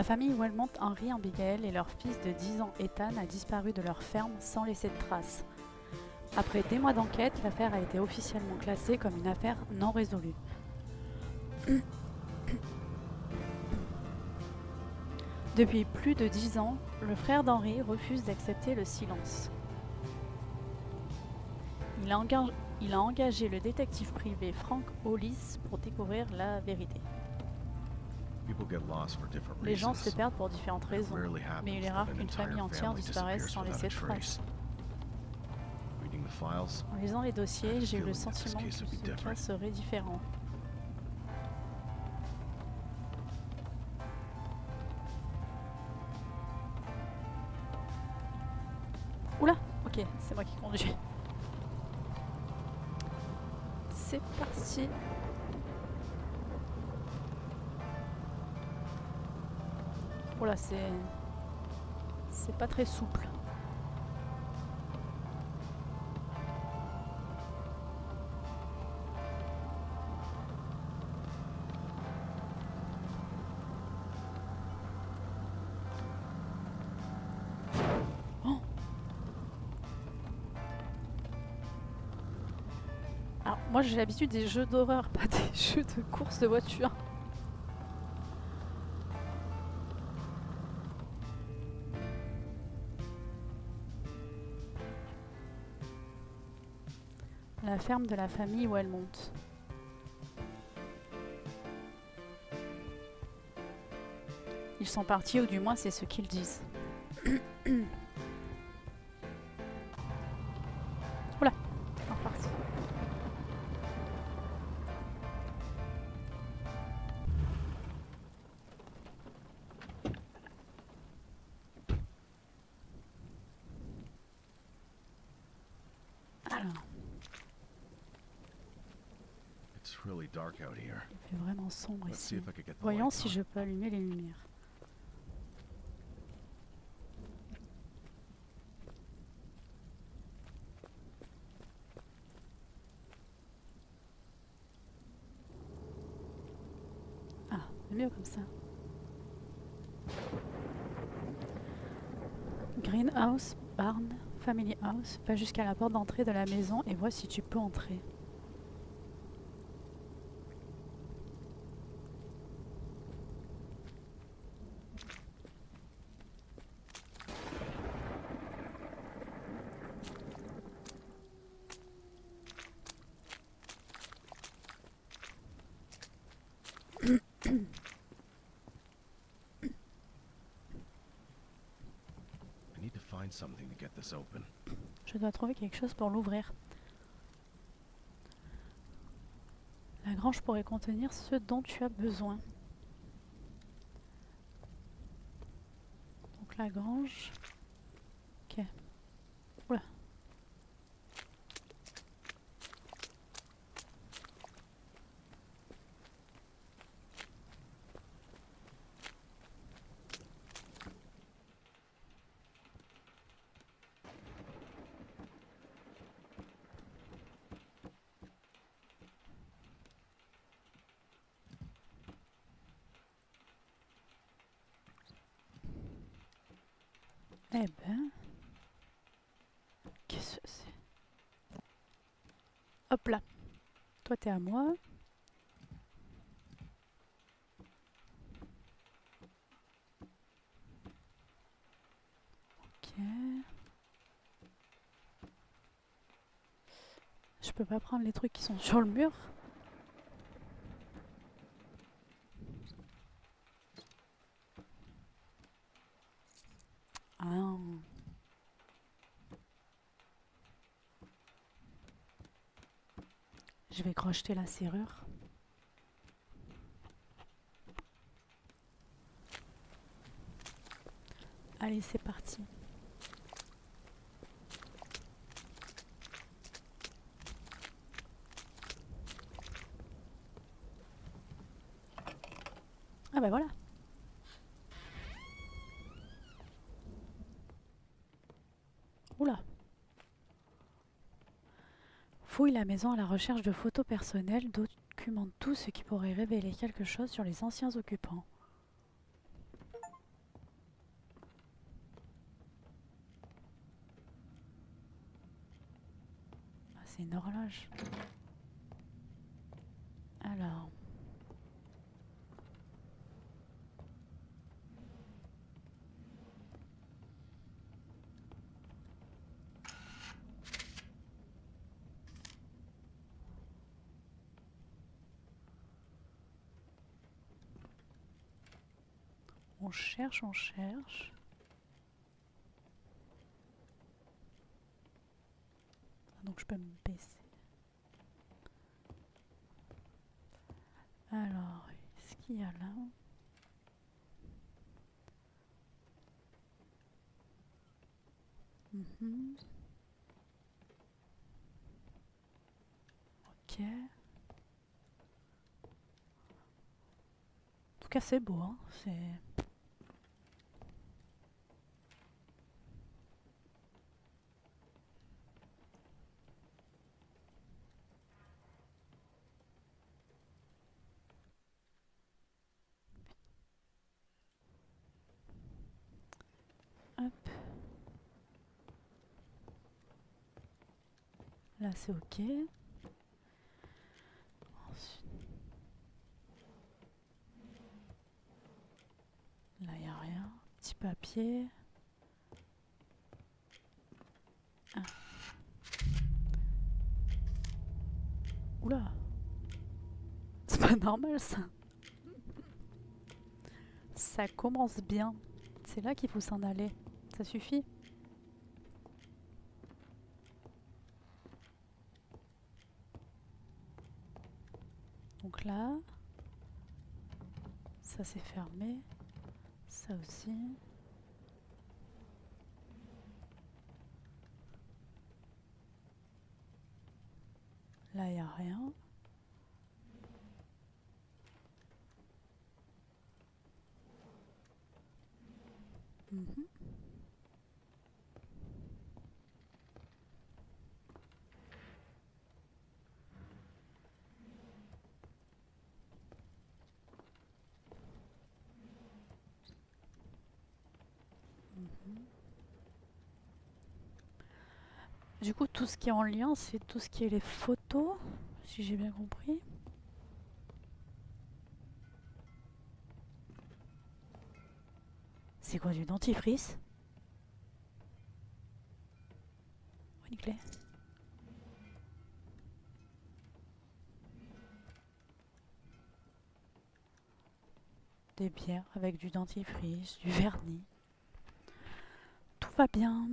La famille Wellmont, Henry, Abigail et leur fils de 10 ans Ethan a disparu de leur ferme sans laisser de traces. Après des mois d'enquête, l'affaire a été officiellement classée comme une affaire non résolue. Depuis plus de 10 ans, le frère d'Henry refuse d'accepter le silence. Il a engagé le détective privé Frank Hollis pour découvrir la vérité. Les gens se perdent pour différentes raisons, mais il est rare qu'une famille entière disparaisse sans laisser de traces. En lisant les dossiers, j'ai eu le sentiment que ce cas serait différent. Oula, ok, c'est moi qui conduis. C'est parti. Oula, c'est pas très souple. Oh. Alors moi j'ai l'habitude des jeux d'horreur, pas des jeux de course de voiture. La ferme de la famille Wellmont. Ils sont partis, ou du moins c'est ce qu'ils disent. Oula, c'est reparti. Alors, il fait vraiment sombre ici. Voyons si je peux allumer les lumières. Ah, c'est mieux comme ça. Greenhouse, barn, family house. Va jusqu'à la porte d'entrée de la maison et vois si tu peux entrer. Je dois trouver quelque chose pour l'ouvrir. La grange pourrait contenir ce dont tu as besoin. Donc la grange... Ok. Oula. Eh ben... Qu'est-ce que c'est? Hop là. Toi t'es à moi. Ok. Je peux pas prendre les trucs qui sont sur le mur. Ah. Je vais crocheter la serrure. Allez, c'est parti. Ah bah voilà. Oula. Fouille la maison à la recherche de photos personnelles, documente tout ce qui pourrait révéler quelque chose sur les anciens occupants. c'est une horloge. Alors. On cherche, on cherche. Donc je peux me baisser. Alors, est-ce qu'il y a là? Ok. En tout cas, c'est beau, hein. C'est... Hop. Là, c'est ok. Ensuite, là, il n'y a rien. Petit papier. Ah. Oula. C'est pas normal, ça. Ça commence bien. C'est là qu'il faut s'en aller. Ça suffit. Donc là, ça c'est fermé. Ça aussi. Là, il n'y a rien. Mhm. Mhm. Du coup, tout ce qui est en lien, c'est tout ce qui est les photos, si j'ai bien compris. C'est quoi, du dentifrice? Où est une clé? Des bières avec du dentifrice, du vernis. Tout va bien.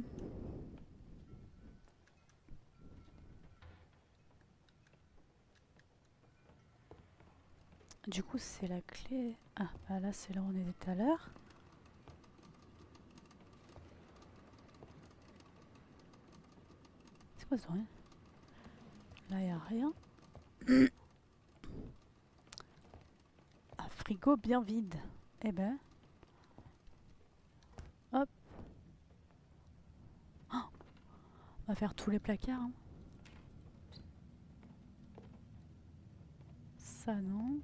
Du coup, c'est la clé. Ah, bah là, c'est là où on était tout à l'heure. C'est quoi ce truc? Là, il n'y a rien. Un frigo bien vide. Eh ben, hop. Oh, on va faire tous les placards, hein. Ça, non.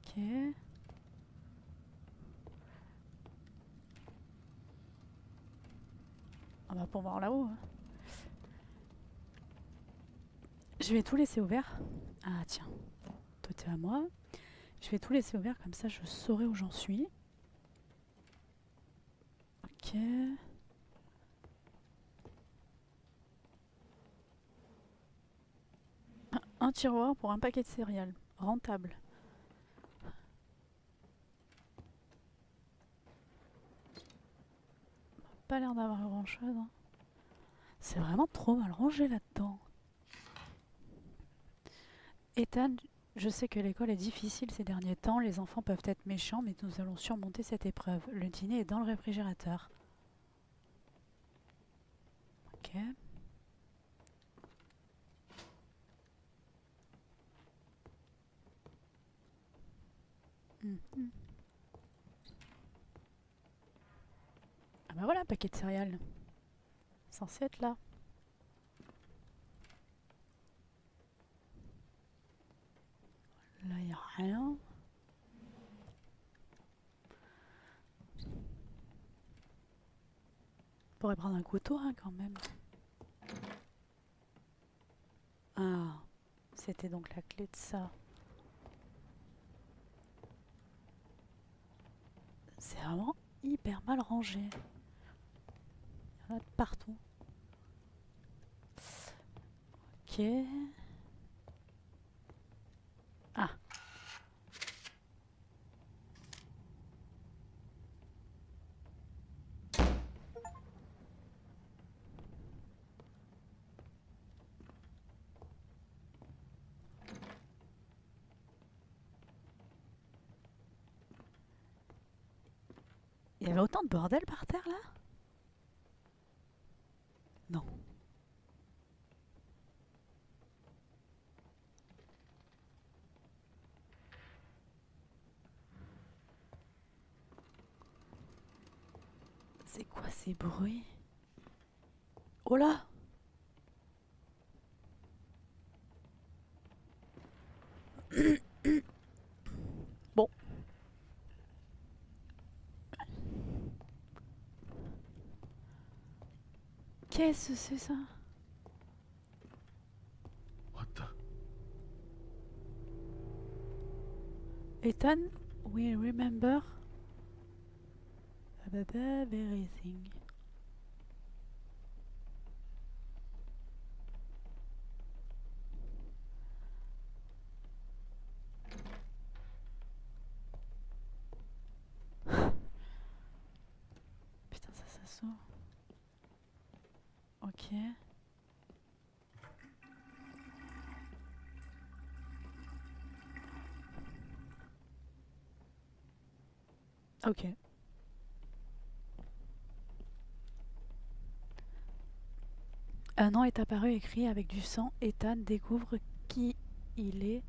Ok. On va pour voir là-haut, hein. Je vais tout laisser ouvert. Ah, tiens. Toi, t'es à moi. Je vais tout laisser ouvert, comme ça, je saurai où j'en suis. Ok. Un tiroir pour un paquet de céréales. Rentable. Pas l'air d'avoir grand-chose, hein. C'est vraiment trop mal rangé là-dedans. Ethan, je sais que l'école est difficile ces derniers temps. Les enfants peuvent être méchants, mais nous allons surmonter cette épreuve. Le dîner est dans le réfrigérateur. Ok. Mhm. Ah bah voilà, paquet de céréales. Censé être là. Là, il n'y a rien. On pourrait prendre un couteau, hein, quand même. Ah, c'était donc la clé de ça. C'est vraiment hyper mal rangé. Il y en a de partout. Ok. Ah, il y avait autant de bordel par terre là? Non. C'est quoi ces bruits? Oh là! Bon, qu'est-ce que c'est ça? What the? Ethan, we remember everything. Putain, ça s'ouvre. Ok. Ok. Un nom est apparu écrit avec du sang. Ethan découvre qui il est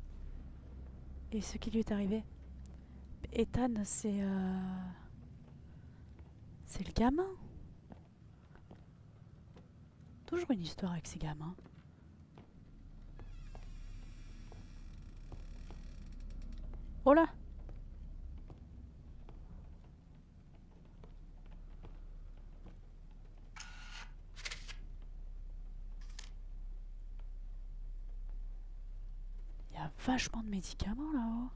et ce qui lui est arrivé. Ethan, c'est le gamin. Toujours une histoire avec ces gamins. Oh là! Il y a vachement de médicaments là-haut.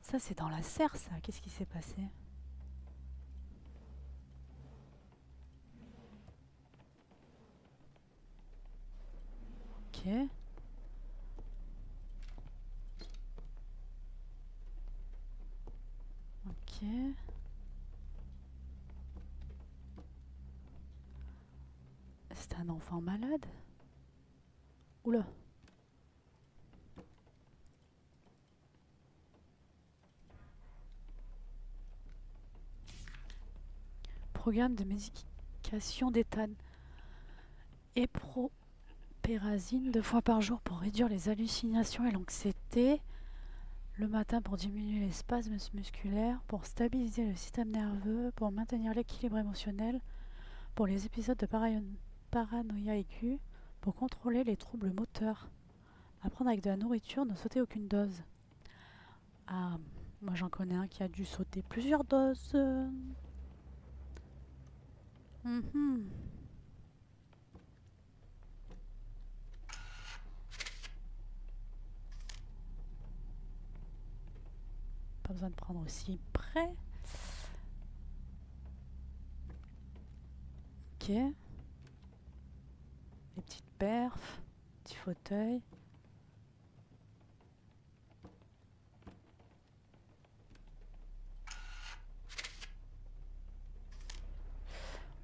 Ça, c'est dans la serre, ça. Qu'est-ce qui s'est passé? Ok. Ok. C'est un enfant malade? Oula. Programme de médication d'Ethan. Épropérazine 2 fois par jour pour réduire les hallucinations et l'anxiété. Le matin pour diminuer les spasmes musculaires, pour stabiliser le système nerveux, pour maintenir l'équilibre émotionnel, pour les épisodes de paranoïa aiguë, pour contrôler les troubles moteurs. Apprendre avec de la nourriture, ne sauter aucune dose. Ah, moi j'en connais un qui a dû sauter plusieurs doses. Mhm. Pas besoin de prendre aussi près. Ok. Les petites perfs, petit fauteuil.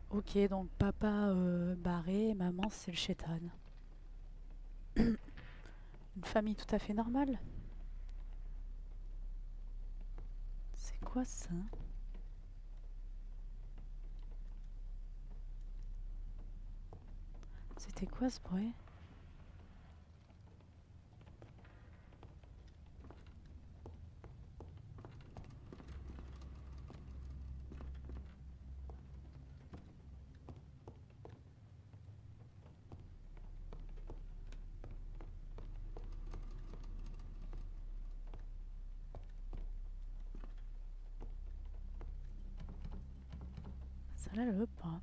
Ok, donc papa barré et maman c'est le chétan. Une famille tout à fait normale. C'est quoi ça? C'était quoi ce bruit? Celle-là, elle veut pas.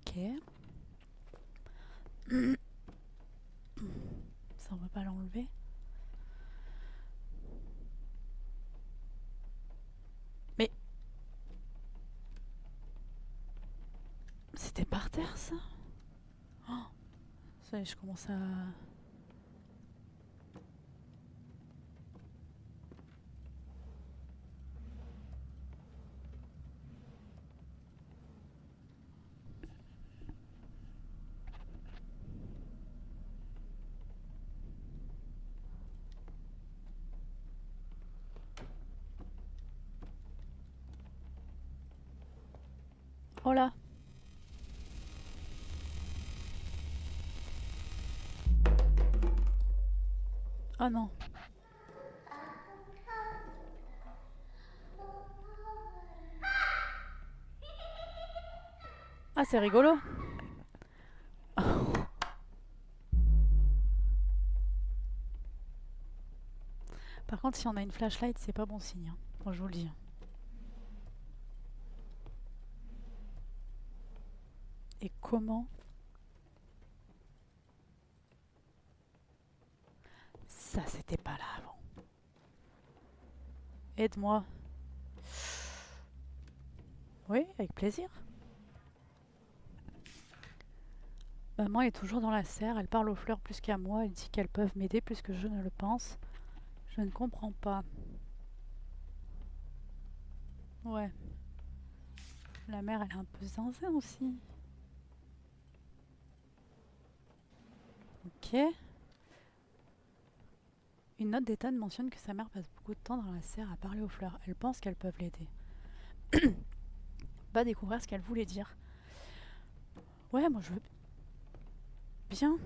Ok. Ça, on peut pas l'enlever. Mais c'était par terre, ça? Oh, ça y est, je commence à... Oh là! Oh non! Ah, c'est rigolo! Par contre, si on a une flashlight, c'est pas bon signe. Hein. Bon, je vous le dis. Et comment? Ça, c'était pas là avant. Aide-moi. Oui, avec plaisir. Maman est toujours dans la serre, elle parle aux fleurs plus qu'à moi, elle dit qu'elles peuvent m'aider plus que je ne le pense. Je ne comprends pas. Ouais. La mère, elle est un peu zinzin aussi. Ok. Une note d'Ethan mentionne que sa mère passe beaucoup de temps dans la serre à parler aux fleurs. Elle pense qu'elles peuvent l'aider. Va découvrir ce qu'elle voulait dire. Ouais, moi je veux bien.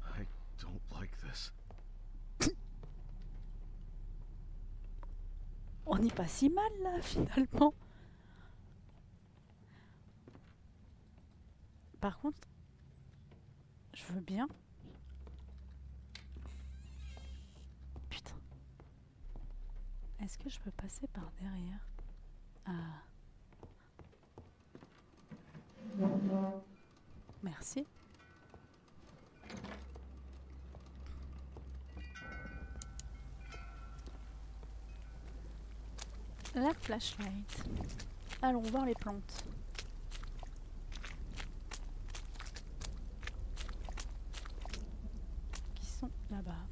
I don't like this. On n'est pas si mal là finalement. Par contre, je veux bien. Putain. Est-ce que je peux passer par derrière? Ah. Merci. La flashlight. Allons voir les plantes. Qui sont là-bas.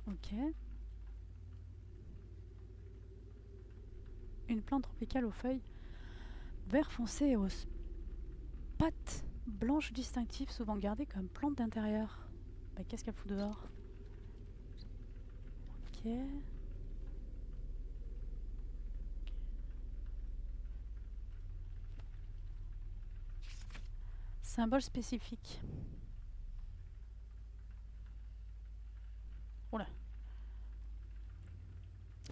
Ok. Une plante tropicale aux feuilles vert foncé et aux pattes blanches distinctives, souvent gardées comme plante d'intérieur. Bah, qu'est-ce qu'elle fout dehors? Ok. Symbole spécifique. Oula.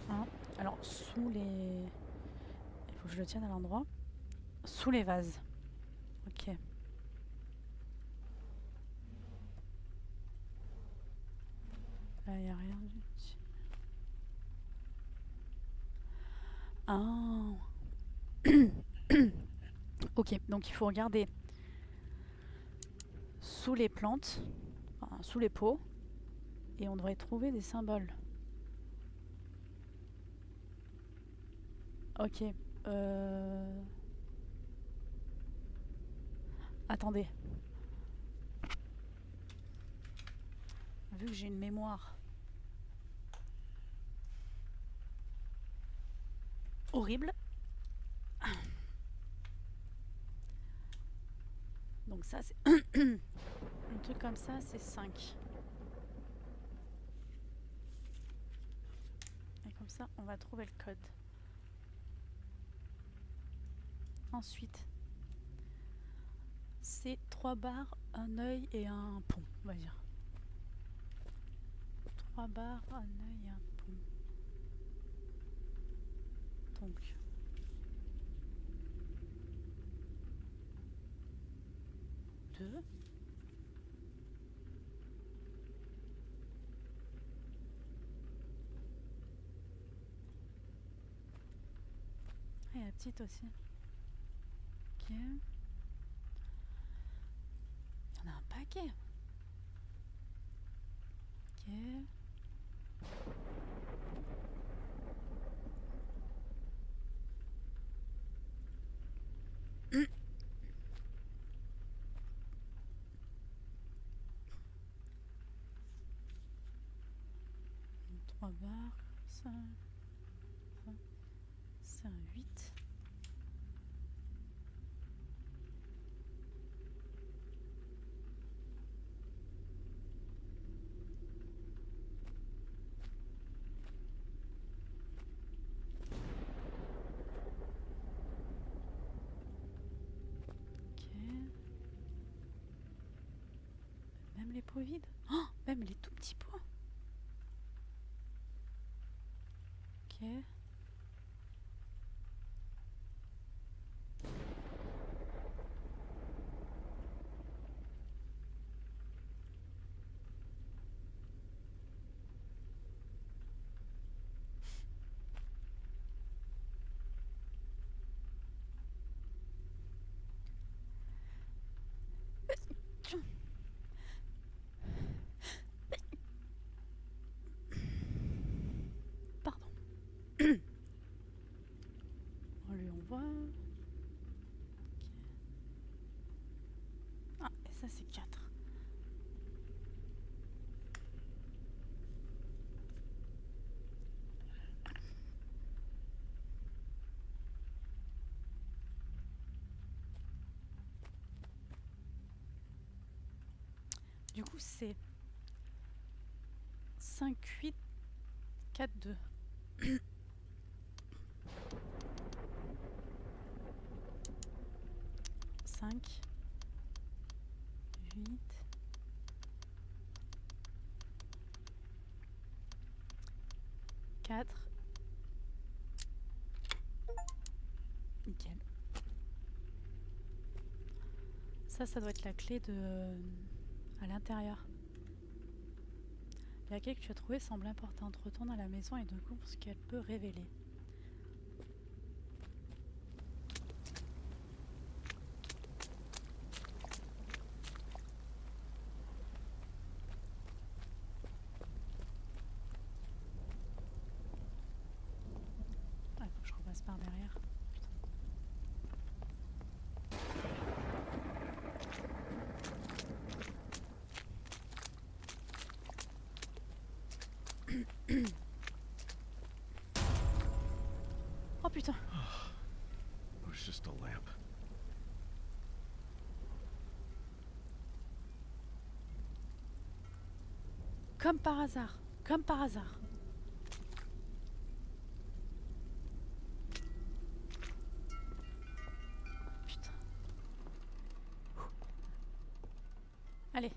Hein. Alors, sous les... Il faut que je le tienne à l'endroit. Sous les vases. Ok. Là, il n'y a rien du tout. Ah. Ok, donc il faut regarder sous les plantes, enfin, sous les pots, et on devrait trouver des symboles. Ok. Attendez. Vu que j'ai une mémoire horrible. Donc ça, c'est... Un truc comme ça, c'est 5. Et comme ça, on va trouver le code. Ensuite, C'est 3 barres, un œil et un pont, on va dire. 3 barres, un œil et un pont. Donc. Deux. Et la petite aussi. Ok. Il y en a un paquet. Ok. Trois barres. Ça. C'est un 8. Ok. Même les pots vides. Oh, même les tout petits pots. Ok. Pardon. On lui envoie. Ok. Ah, et ça c'est 4. Du coup c'est 5, 8, 4, 2. 5, 8, 4. Nickel. Ça doit être la clé de... à l'intérieur. La clé que tu as trouvée semble importante. Retourne à la maison et découvre ce qu'elle peut révéler. Ah, faut que je repasse par derrière. Oh putain. It was just a lamp. Comme par hasard. Comme par hasard. Putain. Allez.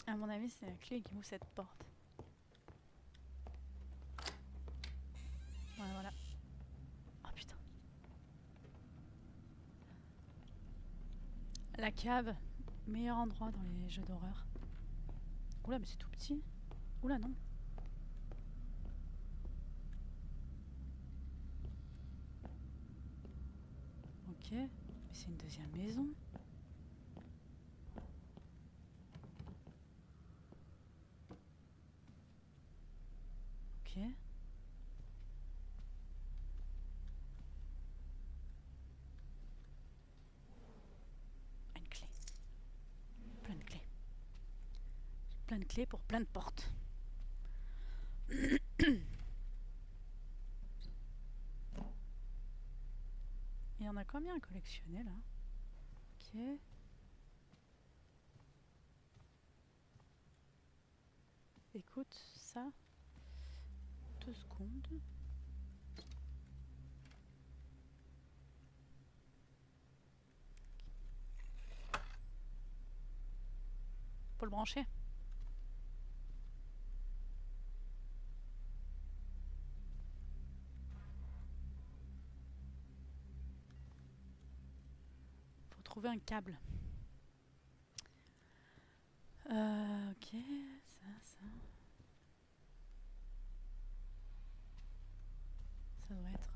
À mon avis, c'est la clé qui ouvre cette porte. Ouais, voilà. Oh putain. La cave. Meilleur endroit dans les jeux d'horreur. Oula, mais c'est tout petit. Oula, non. Ok. Mais c'est une deuxième maison. Ok. Une clé. Plein de clés. Plein de clés pour plein de portes. Il y en a combien à collectionner là? Ok. Écoute, ça. 2 secondes. faut le brancher. Faut trouver un câble. Ok, ça. Ça doit être...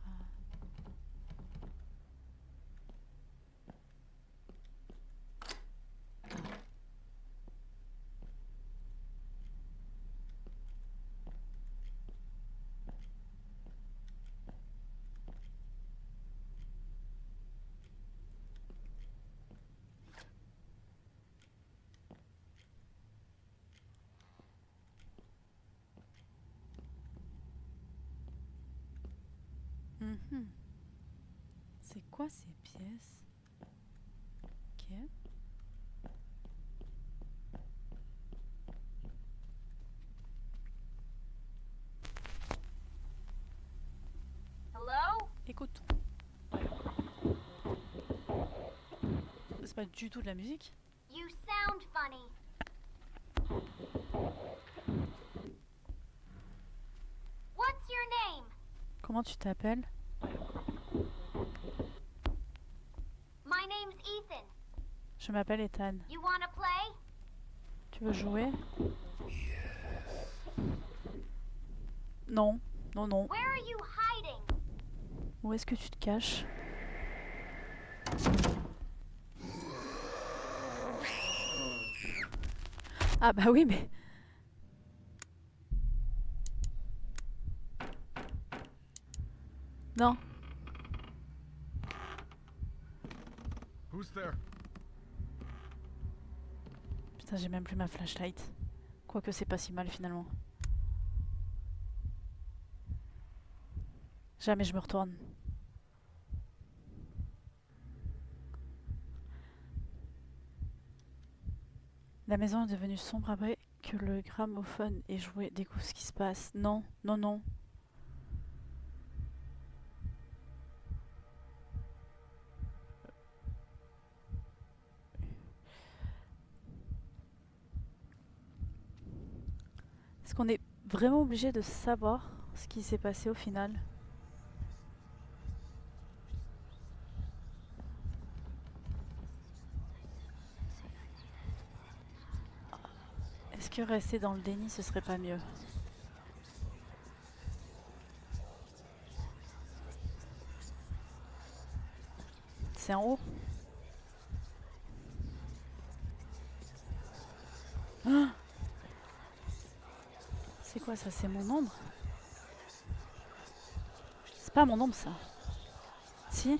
C'est quoi ces pièces? Ok. Hello? Écoute. C'est pas du tout de la musique. You sound funny. What's your name? Comment tu t'appelles? My name's Ethan. Je m'appelle Ethan. You wanna play? Tu veux jouer? Non. Non. Where are you hiding? Où est-ce que tu te caches? Ah bah oui, mais... Non. Who's there? Putain, j'ai même plus ma flashlight. Quoique c'est pas si mal finalement. Jamais je me retourne. La maison est devenue sombre après que le gramophone ait joué. Découvre ce qui se passe. Non. Est-ce qu'on est vraiment obligé de savoir ce qui s'est passé au final? Est-ce que rester dans le déni, ce serait pas mieux? C'est en haut? Ah, c'est quoi ça? C'est mon ombre? C'est pas mon ombre ça. Si?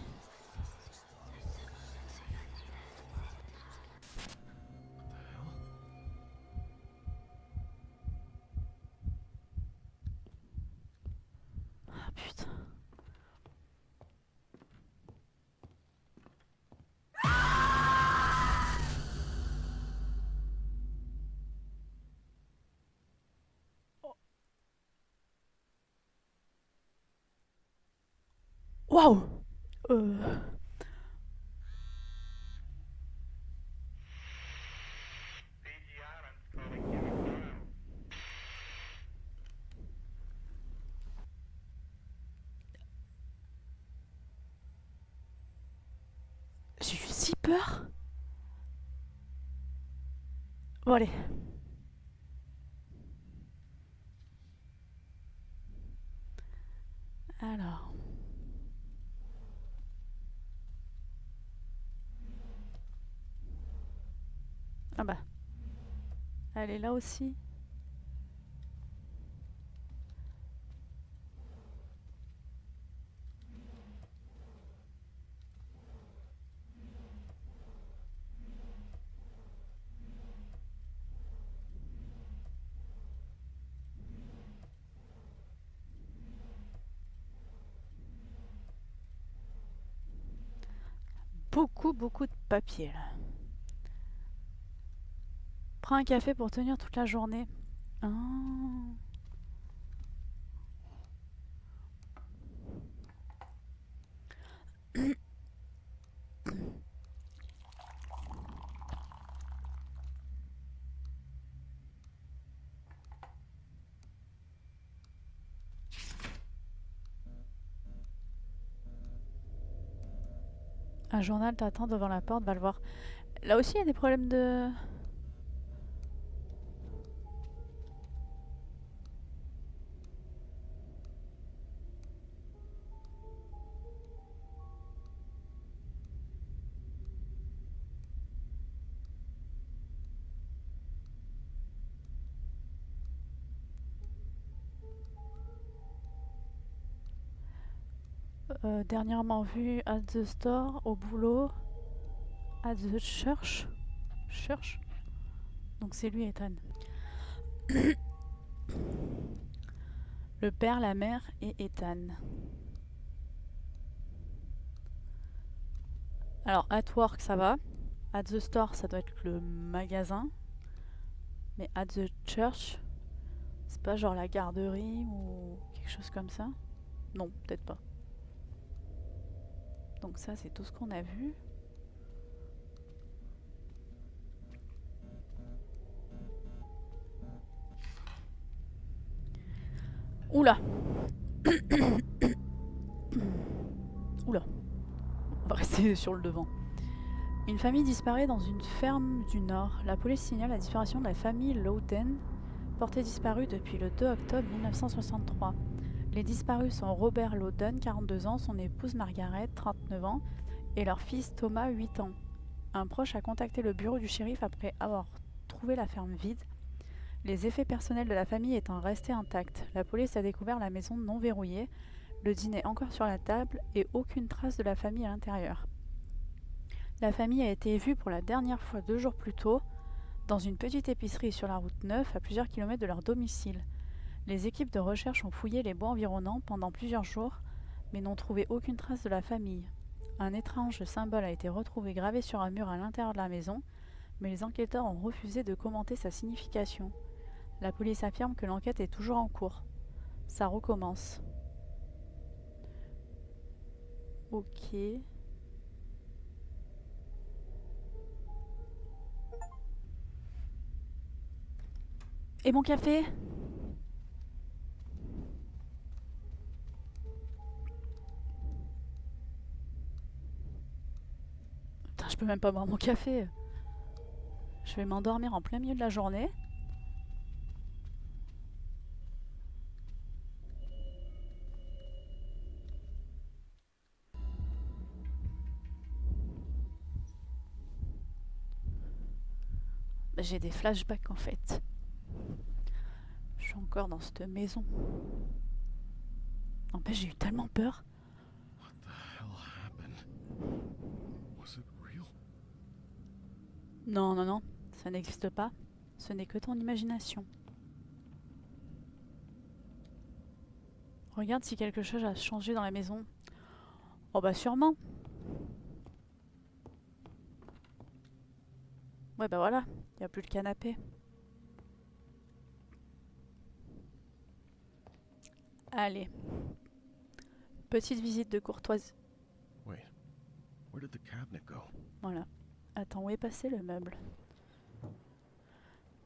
Ah putain. Waouh! J'ai eu si peur. Bon allez. Alors. Ah bah. Elle est là aussi. Beaucoup de papier là. Prends un café pour tenir toute la journée. Ah. Un journal t'attend devant la porte, va le voir. Là aussi, il y a des problèmes de... dernièrement vu at the store, au boulot, at the church. Church. Donc c'est lui, Ethan. Le père, la mère et Ethan. Alors, at work, ça va. At the store, ça doit être le magasin. Mais at the church, c'est pas genre la garderie ou quelque chose comme ça? Non, peut-être pas. Donc ça, c'est tout ce qu'on a vu. Oula. Oula. On va rester sur le devant. Une famille disparaît dans une ferme du Nord. La police signale la disparition de la famille Loudon, portée disparue depuis le 2 octobre 1963. Les disparus sont Robert Loudon, 42 ans, son épouse Margaret, 39 ans, et leur fils Thomas, 8 ans. Un proche a contacté le bureau du shérif après avoir trouvé la ferme vide. Les effets personnels de la famille étant restés intacts, la police a découvert la maison non verrouillée, le dîner encore sur la table et aucune trace de la famille à l'intérieur. La famille a été vue pour la dernière fois 2 jours plus tôt dans une petite épicerie sur la route 9 à plusieurs kilomètres de leur domicile. Les équipes de recherche ont fouillé les bois environnants pendant plusieurs jours mais n'ont trouvé aucune trace de la famille. Un étrange symbole a été retrouvé gravé sur un mur à l'intérieur de la maison, mais les enquêteurs ont refusé de commenter sa signification. La police affirme que l'enquête est toujours en cours. Ça recommence. Ok. Et mon café? Putain, je peux même pas boire mon café. Je vais m'endormir en plein milieu de la journée. J'ai des flashbacks en fait. Je suis encore dans cette maison. N'empêche, j'ai eu tellement peur. What the hell happened? Was it real? Non, non, non, ça n'existe pas. Ce n'est que ton imagination. Regarde si quelque chose a changé dans la maison. Oh bah sûrement. Ouais bah voilà, il n'y a plus le canapé. Allez. Petite visite de courtoisie. Wait, where did the cabinet go? Voilà. Attends, où est passé le meuble?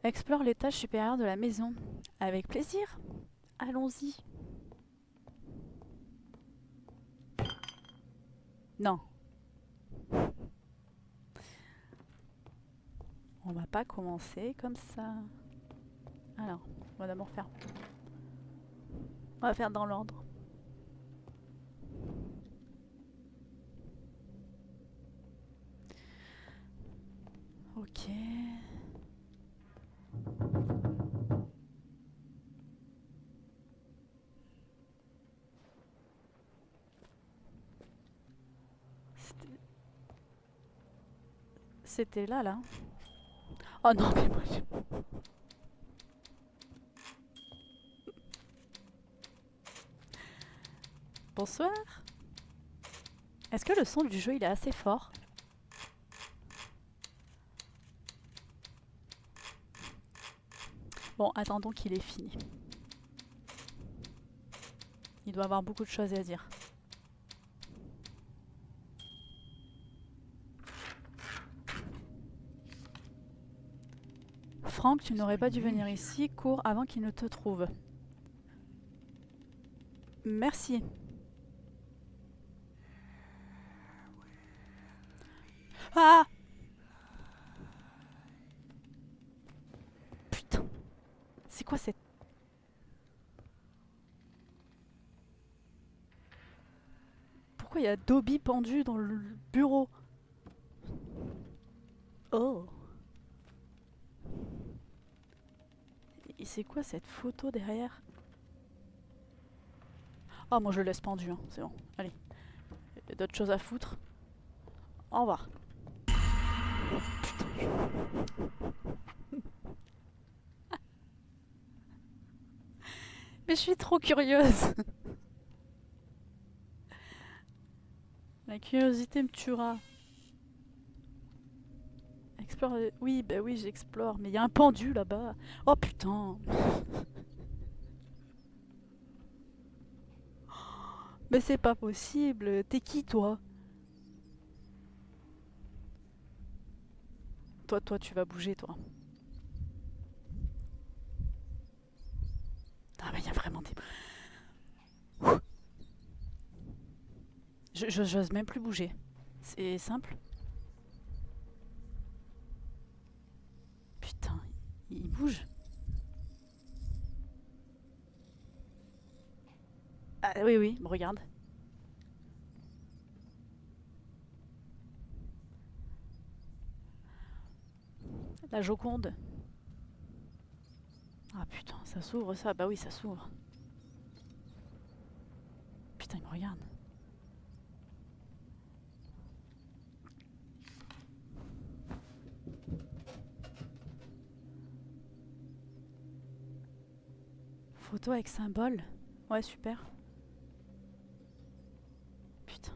Explore l'étage supérieur de la maison. Avec plaisir. Allons-y. Non. On va pas commencer comme ça. Alors, on va d'abord faire... On va faire dans l'ordre. Ok. C'était là, là. Oh non, mais moi... Bonsoir. Est-ce que le son du jeu, il est assez fort? Bon, attendons qu'il ait fini. Il doit avoir beaucoup de choses à dire. Franck, tu n'aurais pas dû venir ici. Cours avant qu'il ne te trouve. Merci. Ah! Putain. C'est quoi cette... Pourquoi il y a Dobby pendu dans le bureau? Oh. Et c'est quoi cette photo derrière? Oh, moi je le laisse pendu, hein. C'est bon. Allez. Il y a d'autres choses à foutre. Au revoir. Mais je suis trop curieuse. La curiosité me tuera. Explore... Oui, bah oui, j'explore. Mais il y a un pendu là-bas. Oh putain. Mais c'est pas possible. T'es qui, toi? Toi, tu vas bouger, toi. Ah, mais il y a vraiment des... J'ose même plus bouger. C'est simple. Putain, il bouge. Ah oui, oui, regarde. La Joconde. Ah putain, ça s'ouvre ça. Bah oui, ça s'ouvre. Putain, il me regarde. Photo avec symbole. Ouais, super. Putain.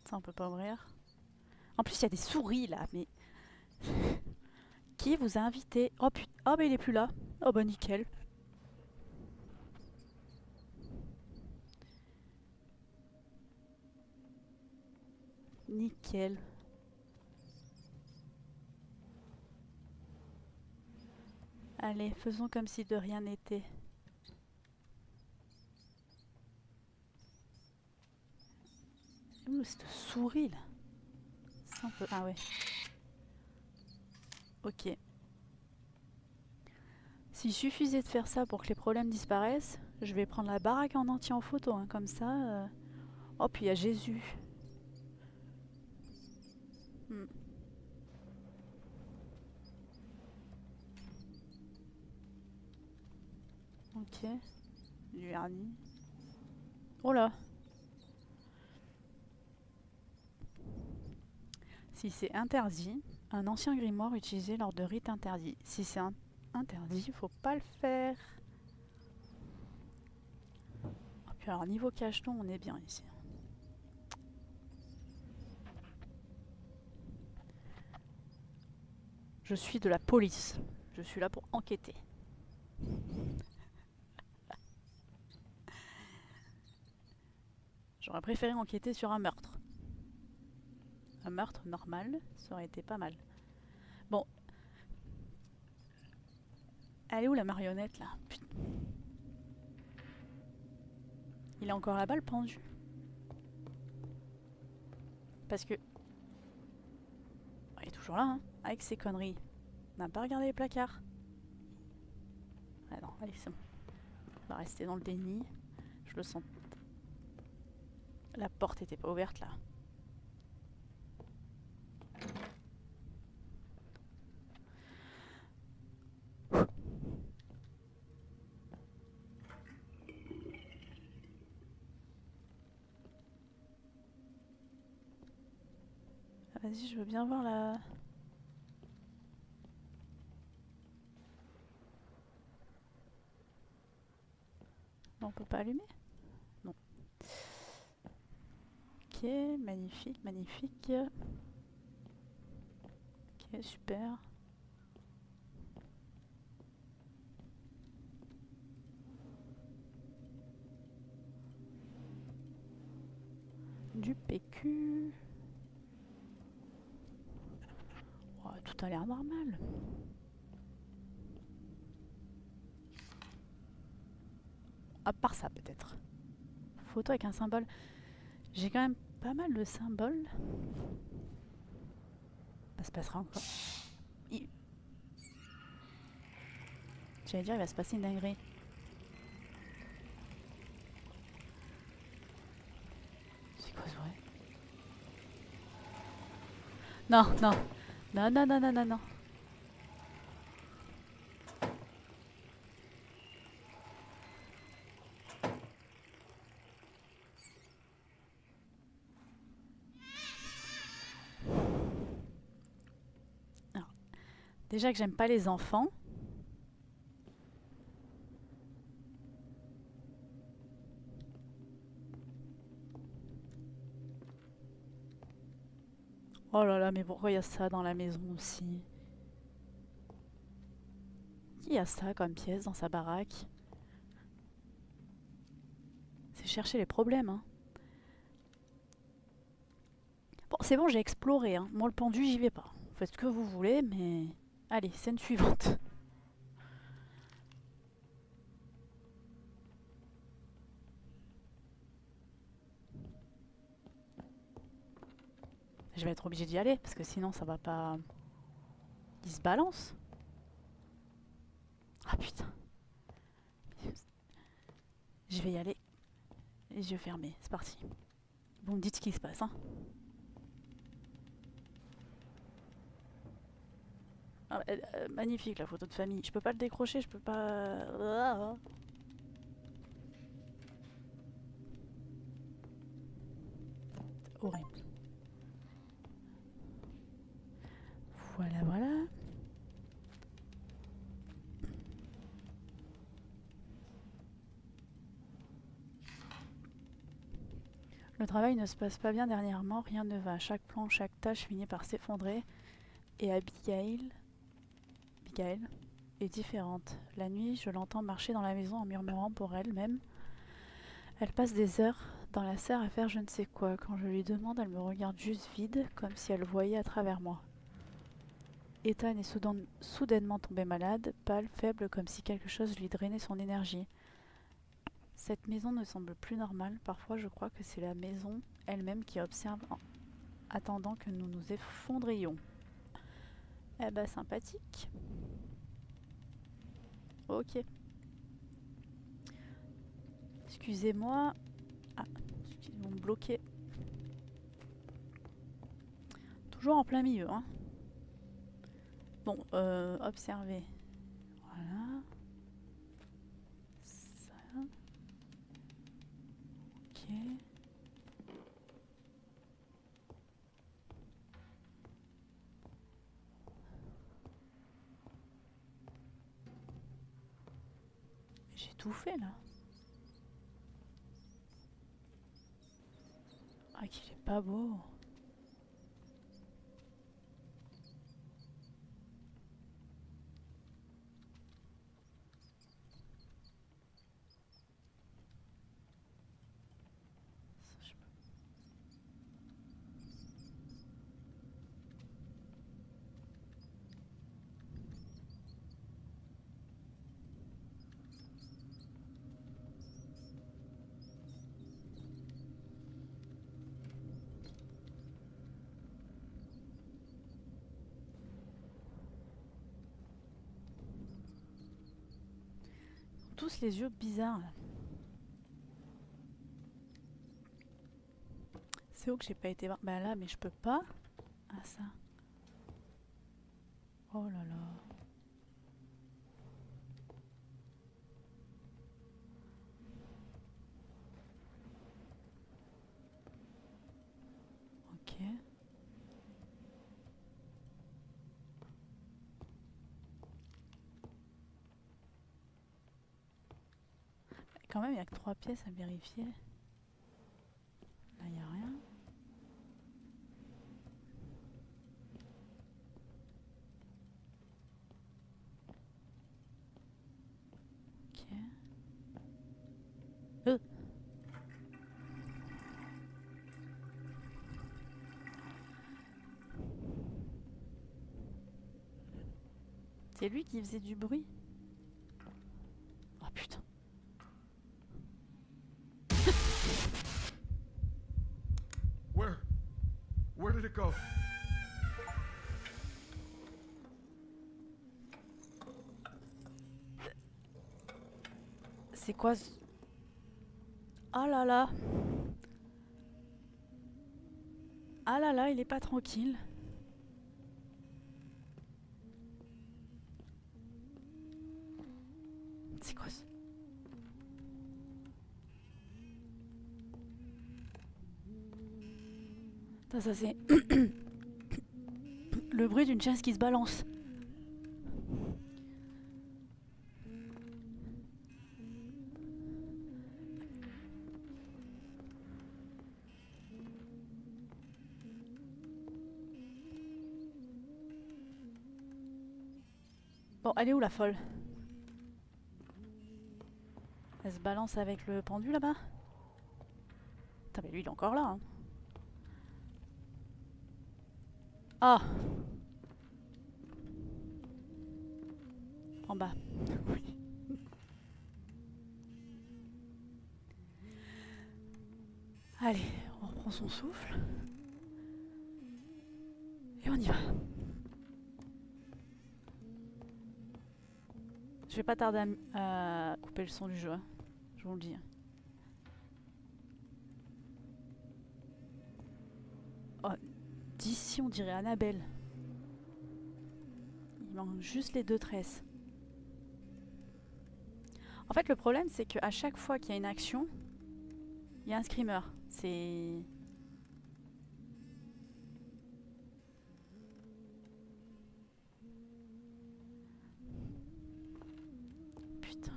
Ça, on peut pas ouvrir. En plus, il y a des souris là, mais... Qui vous a invité? Oh putain. Oh, bah il est plus là. Oh bah nickel. Nickel. Allez, faisons comme si de rien n'était. Ouh, cette souris là. Ça, on peut... Ah ouais. Ok. S'il suffisait de faire ça pour que les problèmes disparaissent, je vais prendre la baraque en entier en photo, hein, comme ça. Oh, puis il y a Jésus. Hmm. Ok. Du vernis. Oh là. Si c'est interdit, un ancien grimoire utilisé lors de rites interdits. Si c'est interdit, faut pas le faire. Oh, puis alors niveau cacheton, on est bien ici. Je suis de la police. Je suis là pour enquêter. J'aurais préféré enquêter sur un meurtre. Un meurtre normal, ça aurait été pas mal. Bon. Elle est où la marionnette là? Putain. Il est encore là-bas le pendu? Parce que... Il est toujours là, hein, avec ses conneries. On n'a pas regardé les placards. Ah non, allez, c'est bon. On va rester dans le déni. Je le sens. La porte était pas ouverte là. Ah, vas-y, je veux bien voir la... Non, on peut pas allumer? Non. Ok, magnifique, magnifique. Ok, super. Du PQ. Oh, tout a l'air normal. À part ça peut-être. Photo avec un symbole. J'ai quand même pas mal de symboles. Ça se passera encore. J'allais dire il va se passer une dinguerie. C'est quoi ce bruit? Non, non. Non, non, non, non, non, non. Alors, déjà que j'aime pas les enfants. Oh là là, mais pourquoi il y a ça dans la maison aussi? Qui a ça comme pièce dans sa baraque? C'est chercher les problèmes, hein. Bon, c'est bon, j'ai exploré, hein. Moi, le pendu, j'y vais pas. Faites ce que vous voulez, mais... Allez, scène suivante. Je vais être obligée d'y aller, parce que sinon, ça va pas... Il se balance. Ah putain. Je vais y aller. Les yeux fermés, c'est parti. Vous me dites ce qui se passe, hein. Ah, magnifique la photo de famille. Je peux pas le décrocher, je peux pas... Ah. Horrible. Voilà, voilà. Le travail ne se passe pas bien dernièrement, rien ne va. Chaque plan, chaque tâche finit par s'effondrer. Et Abigail est différente. La nuit, je l'entends marcher dans la maison en murmurant pour elle-même. Elle passe des heures dans la serre à faire je ne sais quoi. Quand je lui demande, elle me regarde juste vide, comme si elle voyait à travers moi. Ethan est soudainement tombé malade, pâle, faible, comme si quelque chose lui drainait son énergie. Cette maison ne semble plus normale. Parfois, je crois que c'est la maison elle-même qui observe en attendant que nous nous effondrions. Eh ben, sympathique. Ok. Excusez-moi. Ah, ils vont me bloquer. Toujours en plein milieu, hein. Bon, observez. Voilà. Ça. Ok. J'ai tout fait là. Ah, qu'il est pas beau. Ça, je peux- Ils ont tous les yeux bizarres là. C'est où que j'ai pas été voir? Bah là, mais je peux pas. Ah ça. Oh là là. Ok. Quand même, il y a que 3 pièces à vérifier. Là, il y a rien. Ok. Euh. C'est lui qui faisait du bruit. Oh putain. it go? C'est quoi ce... Oh là là. Ah là là, il est pas tranquille. C'est quoi ça? Putain, ça c'est... le bruit d'une chaise qui se balance. Bon, elle est où la folle? Elle se balance avec le pendu là-bas? Putain, mais lui il est encore là. Hein. Ah! En bas. Oui. Allez, on reprend son souffle. Et on y va. Je vais pas tarder à couper le son du jeu, hein. Je vous le dis. Oh, d'ici on dirait Annabelle. Il manque juste les deux tresses. En fait le problème c'est qu'à chaque fois qu'il y a une action, il y a un screamer. C'est... Putain.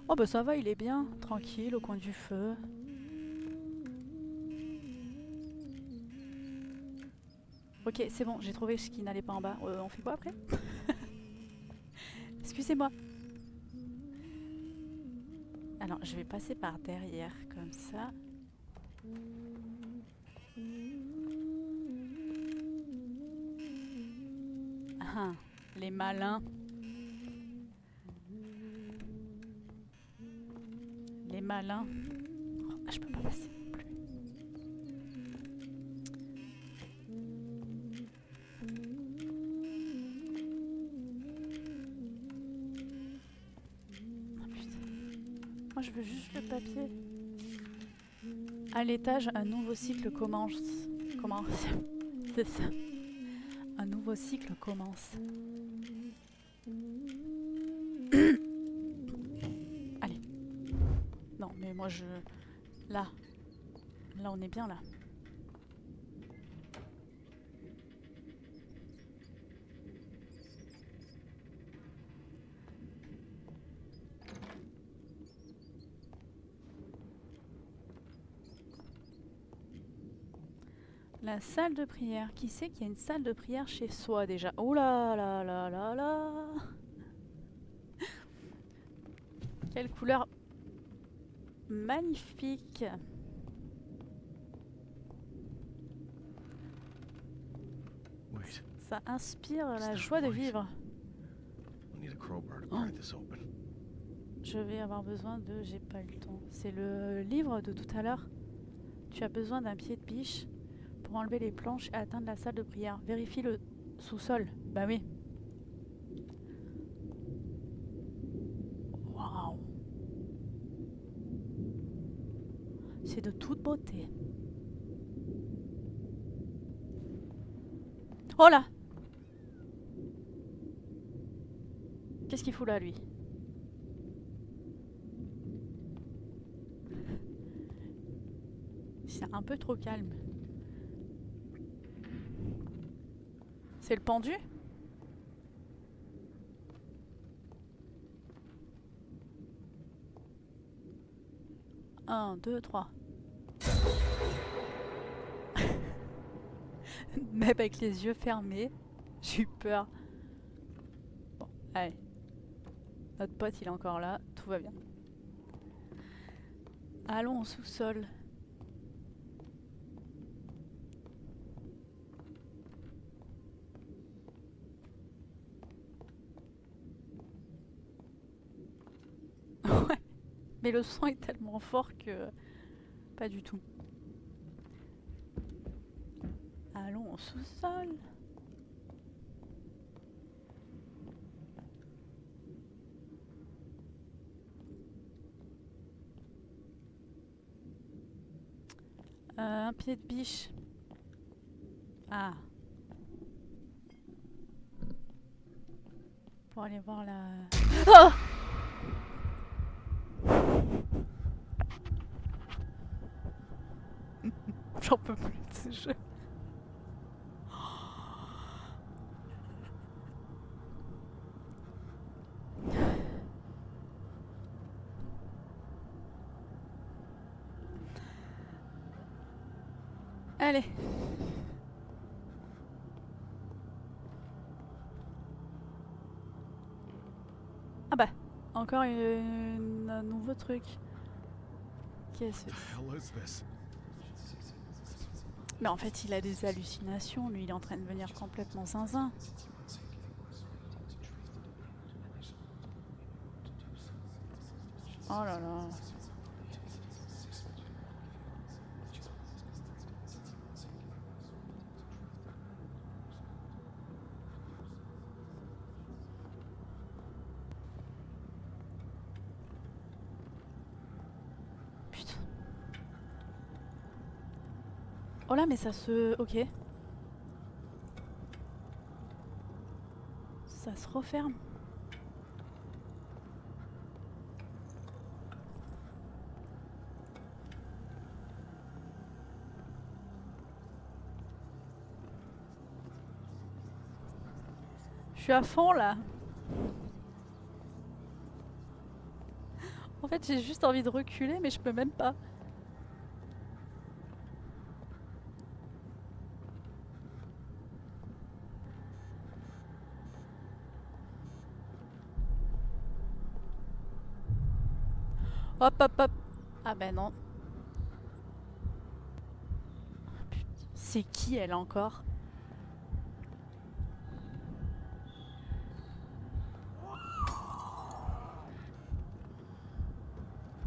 Oh bah ça va, il est bien, tranquille, au coin du feu. Ok, c'est bon, j'ai trouvé ce qui n'allait pas en bas. On fait quoi après? Excusez-moi. Alors, je vais passer par derrière, comme ça. Ah, les malins. Les malins. Oh, je peux pas passer non plus. Oh, putain. Moi, je veux juste le papier. À l'étage, un nouveau cycle commence. C'est ça. Un nouveau cycle commence. Allez. Non, mais moi je... Là. Là, on est bien là. La salle de prière. Qui sait qu'il y a une salle de prière chez soi déjà? Oh là là là là là. Quelle couleur magnifique. Wait. Ça inspire la joie de vivre. I need a crowbar to pry this open. Je vais avoir besoin de... J'ai pas le temps. C'est le livre de tout à l'heure. Tu as besoin d'un pied de biche pour enlever les planches et atteindre la salle de prière. Vérifie le sous-sol. Bah oui. Waouh. C'est de toute beauté. Oh là! Qu'est-ce qu'il fout là, lui? C'est un peu trop calme. C'est le pendu? Un, deux, trois. Même avec les yeux fermés, j'ai eu peur. Bon, allez. Notre pote, il est encore là. Tout va bien. Allons au sous-sol. Ouais. Mais le son est tellement fort que... Pas du tout. Allons au sous-sol. Un pied de biche. Ah. Pour aller voir la... Oh! J'en peux plus de ce jeu. Allez. Ah bah, encore un nouveau truc. Qu'est-ce que What the hell is this? Mais en fait, il a des hallucinations. Lui, il est en train de devenir complètement zinzin. Oh là là. Putain. Oh là, mais ça se... Ok. Ça se referme. Je suis à fond là. En fait, j'ai juste envie de reculer, mais je peux même pas. Hop, hop, hop. Ah ben non. Putain, c'est qui elle encore?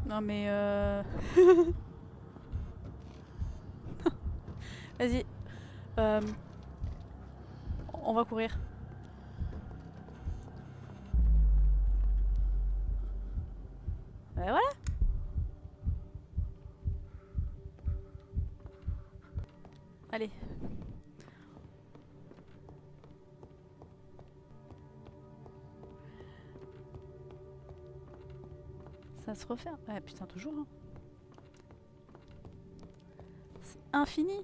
Non mais Vas-y. On va courir. Ben voilà. Allez. Ça se referme. Ouais, putain, toujours. Hein. C'est infini.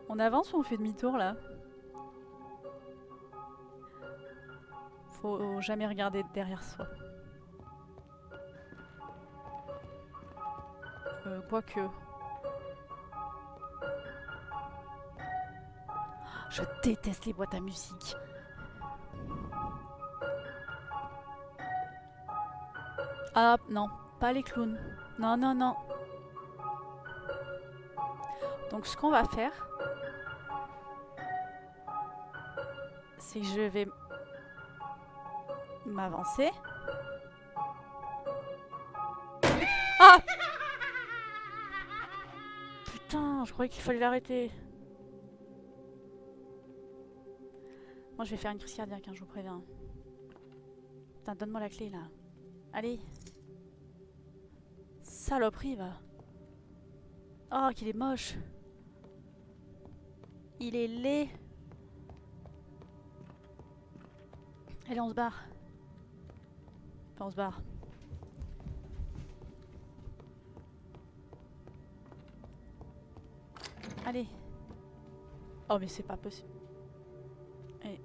On avance ou on fait demi-tour là? Faut jamais regarder derrière soi. Quoique. Je déteste les boîtes à musique. Ah non, pas les clowns. Non, non, non. Donc ce qu'on va faire, c'est que je vais m'avancer. Ah! Putain, je croyais qu'il fallait l'arrêter. Moi je vais faire une crise cardiaque, hein, je vous préviens. Putain, donne-moi la clé là. Allez. Saloperie va. Oh, qu'il est moche. Il est laid. Allez, on se barre. Enfin, on se barre. Allez. Oh, mais c'est pas possible. Et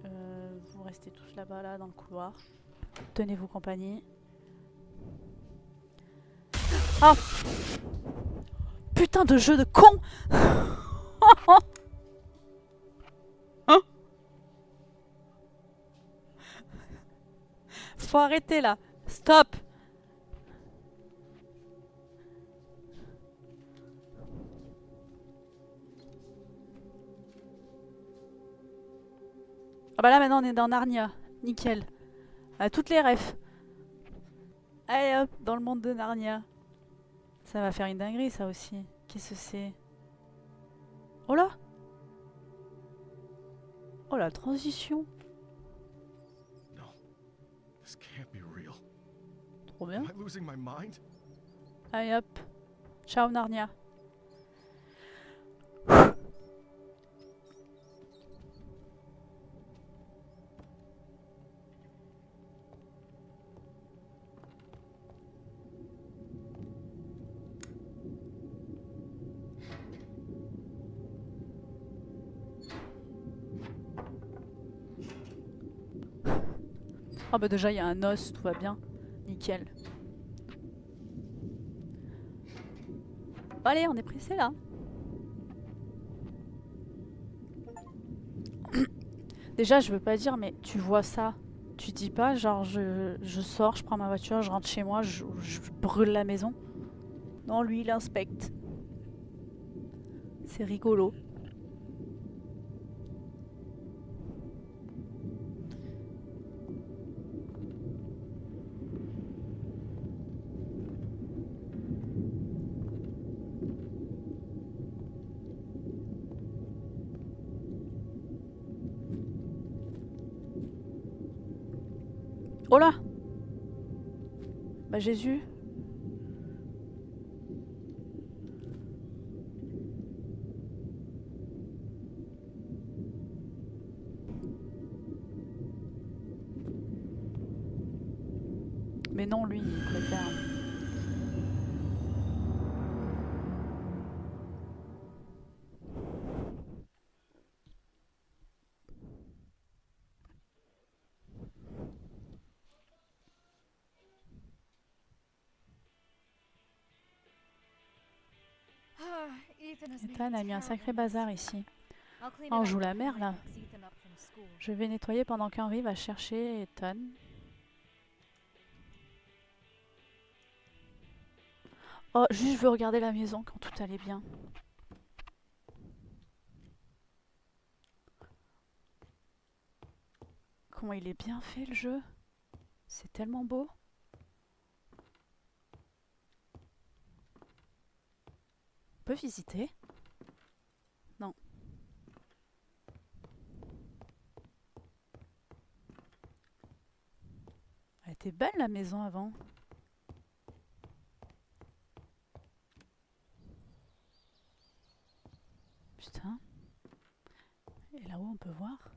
vous restez tous là-bas, là, dans le couloir. Tenez-vous compagnie. Oh! Putain de jeu de con! Hein? Faut arrêter là. Stop! Ah bah là maintenant on est dans Narnia. Nickel. À toutes les refs. Allez hop, dans le monde de Narnia. Ça va faire une dinguerie ça aussi. Qu'est-ce que c'est? Oh là! Oh la transition. No, this can't be real. Trop Am bien. I losing my mind? Allez hop. Ciao Narnia. Oh bah déjà il y a un os, tout va bien. Nickel. Bon, allez, on est pressé là. Déjà je veux pas dire mais tu vois ça. Tu dis pas genre je sors, je prends ma voiture, je rentre chez moi, je brûle la maison. Non lui il inspecte. C'est rigolo. Oh là! Bah Jésus. Mais non lui il préfère. Ethan a mis un sacré bazar ici. Ah, on joue la mère là. Je vais nettoyer pendant qu'Henry va chercher Ethan. Oh, juste je veux regarder la maison quand tout allait bien. Comment il est bien fait le jeu. C'est tellement beau. On peut visiter? Non. Elle était belle la maison avant. Putain. Et là-haut on peut voir.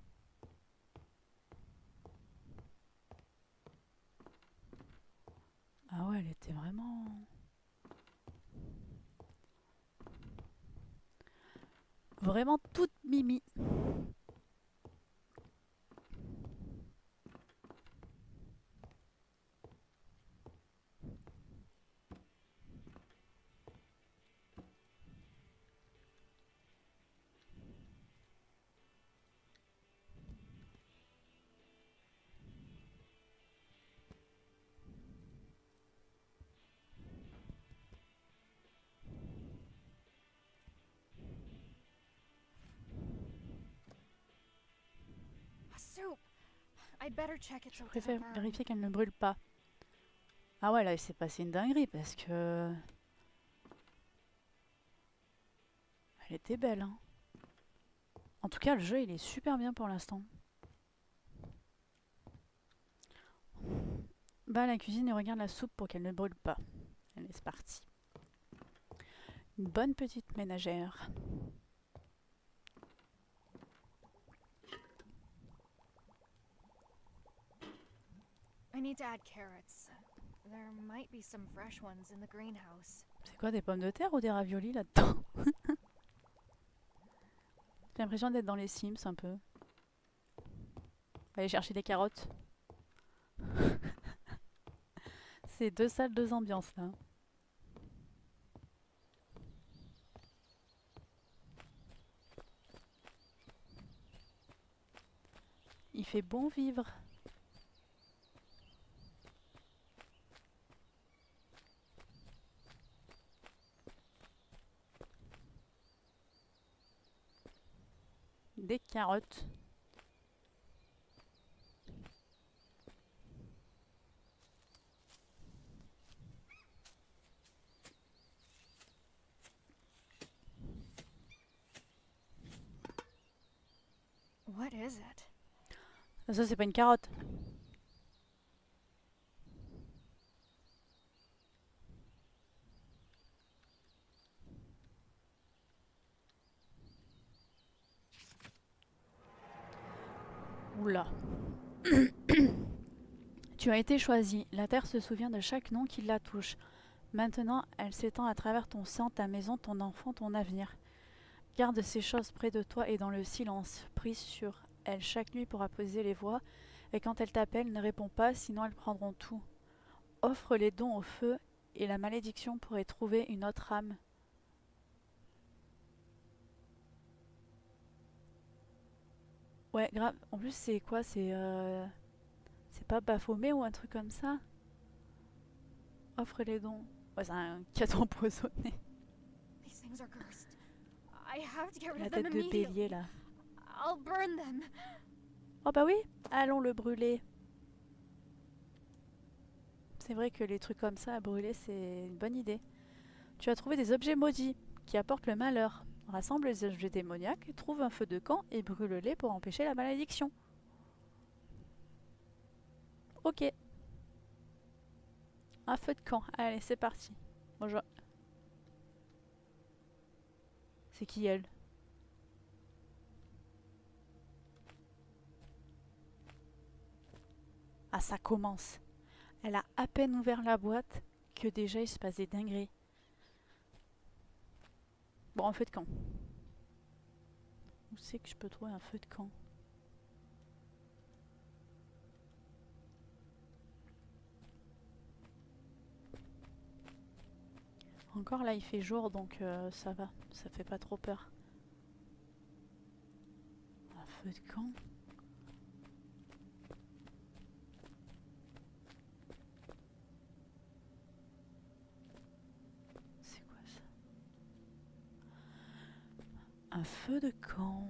Ah ouais, elle était vraiment... Vraiment toute mimi. Je préfère vérifier qu'elle ne brûle pas. Ah ouais, là il s'est passé une dinguerie parce que... Elle était belle, hein. En tout cas, le jeu il est super bien pour l'instant. Va à la cuisine et regarde la soupe pour qu'elle ne brûle pas. Allez, c'est parti. Une bonne petite ménagère. I need to add carrots. There might be some fresh ones in the greenhouse. C'est quoi, des pommes de terre ou des raviolis là-dedans? J'ai l'impression d'être dans les Sims un peu. Aller chercher des carottes. C'est deux salles, deux ambiances là. Il fait bon vivre. Des carottes. is it? Ça, c'est pas une carotte. Oula. Tu as été choisi. La terre se souvient de chaque nom qui la touche. Maintenant, elle s'étend à travers ton sang, ta maison, ton enfant, ton avenir. Garde ces choses près de toi et dans le silence. Prise sur elles chaque nuit pour apaiser les voix. Et quand elles t'appellent, ne réponds pas, sinon elles prendront tout. Offre les dons au feu et la malédiction pourrait trouver une autre âme. Ouais, grave. En plus, c'est quoi? C'est pas Baphomet ou un truc comme ça? Offre les dons. Ouais, c'est un cadeau empoisonné. These things are cursed. I have to get rid La of them tête de immediately. bélier là. I'll burn them. Oh bah oui, allons le brûler. C'est vrai que les trucs comme ça à brûler, c'est une bonne idée. Tu as trouvé des objets maudits qui apportent le malheur. Rassemble les objets démoniaques, trouve un feu de camp et brûle-les pour empêcher la malédiction. Ok. Un feu de camp. Allez, c'est parti. Bonjour. C'est qui elle? Ah, ça commence. Elle a à peine ouvert la boîte que déjà il se passe des dingueries. Bon, un feu de camp. Où c'est que je peux trouver un feu de camp? Encore là, il fait jour, donc ça va. Ça fait pas trop peur. Un feu de camp? C'est quoi ça? Un feu de camp.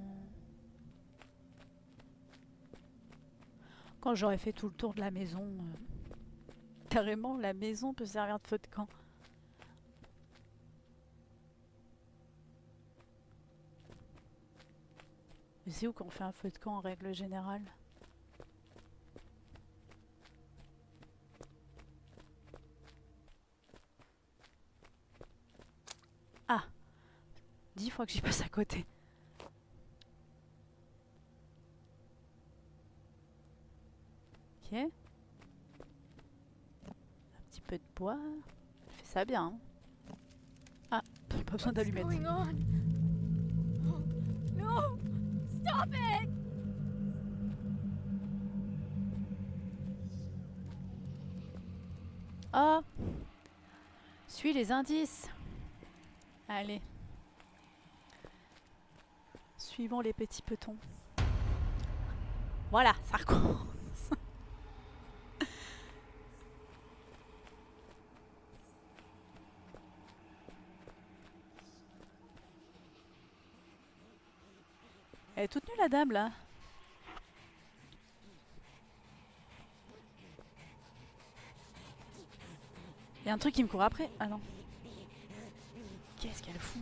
Quand j'aurai fait tout le tour de la maison, carrément, la maison peut servir de feu de camp. Mais c'est où qu'on fait un feu de camp en règle générale? Ah! 10 fois que j'y passe à côté. Ok. Un petit peu de bois. Elle fait ça bien. Hein. Ah, pas besoin What's d'allumettes. going on? Oh, no! Stop it! Oh! Suis les indices. Allez. Suivons les petits petons. Voilà, ça recommence. Elle est toute nue la dame là. Il y a un truc qui me court après. Ah non. Qu'est-ce qu'elle fout?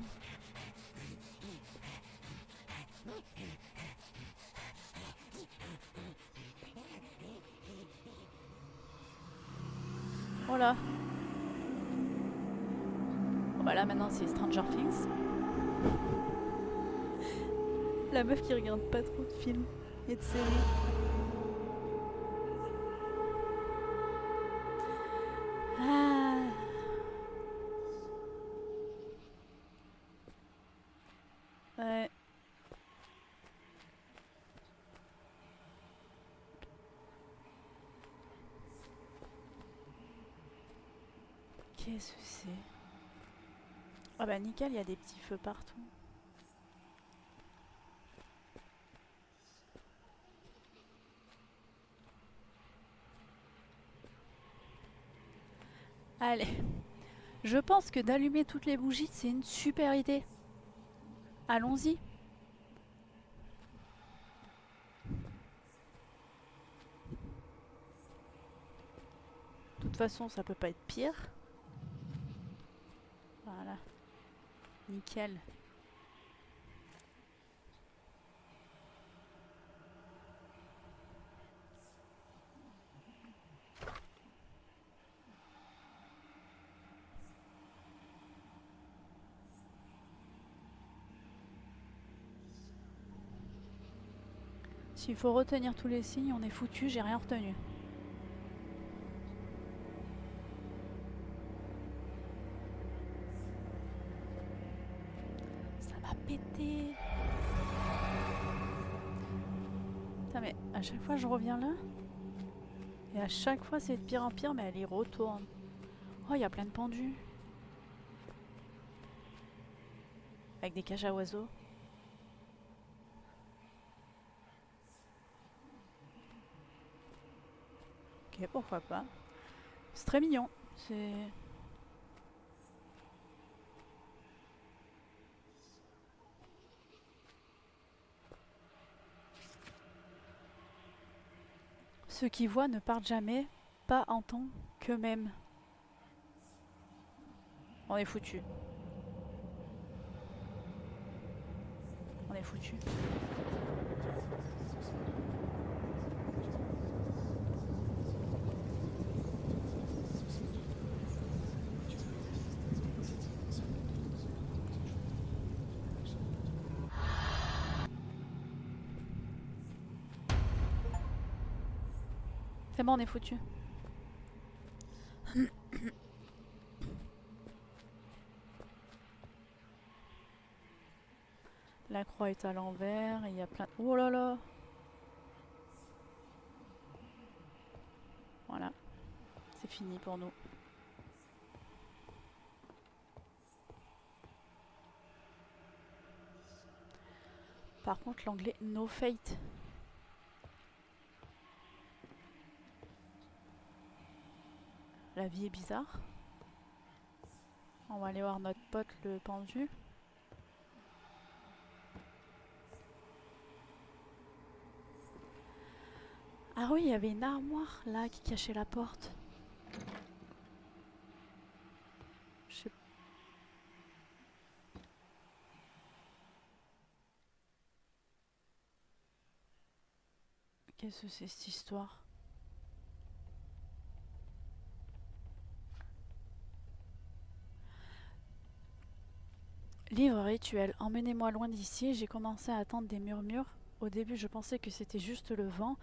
Oh là. Bon bah là maintenant c'est Stranger Things. La meuf qui regarde pas trop de films et de séries. Ah. Ouais. Qu'est-ce que c'est? Ah bah nickel, il y a des petits feux partout. Allez. Je pense que d'allumer toutes les bougies, c'est une super idée. Allons-y. De toute façon, ça peut pas être pire. Voilà. Nickel. S'il faut retenir tous les signes, on est foutu, j'ai rien retenu. Ça va péter. Putain mais à chaque fois je reviens là. Et à chaque fois c'est de pire en pire mais elle y retourne. Oh il y a plein de pendus. Avec des cages à oiseaux. Ok, pourquoi pas. C'est très mignon. C'est... Ceux qui voient ne partent jamais, pas en tant qu'eux-mêmes. On est foutu. On est foutu. C'est bon, on est foutu. La croix est à l'envers, il y a plein... Oh là là! Voilà. C'est fini pour nous. Par contre, l'anglais no fate. La vie est bizarre. On va aller voir notre pote le pendu. Ah oui, il y avait une armoire là qui cachait la porte. Je sais... Qu'est-ce que c'est cette histoire? Livre rituel. Emmenez-moi loin d'ici. J'ai commencé à entendre des murmures. Au début, je pensais que c'était juste le vent,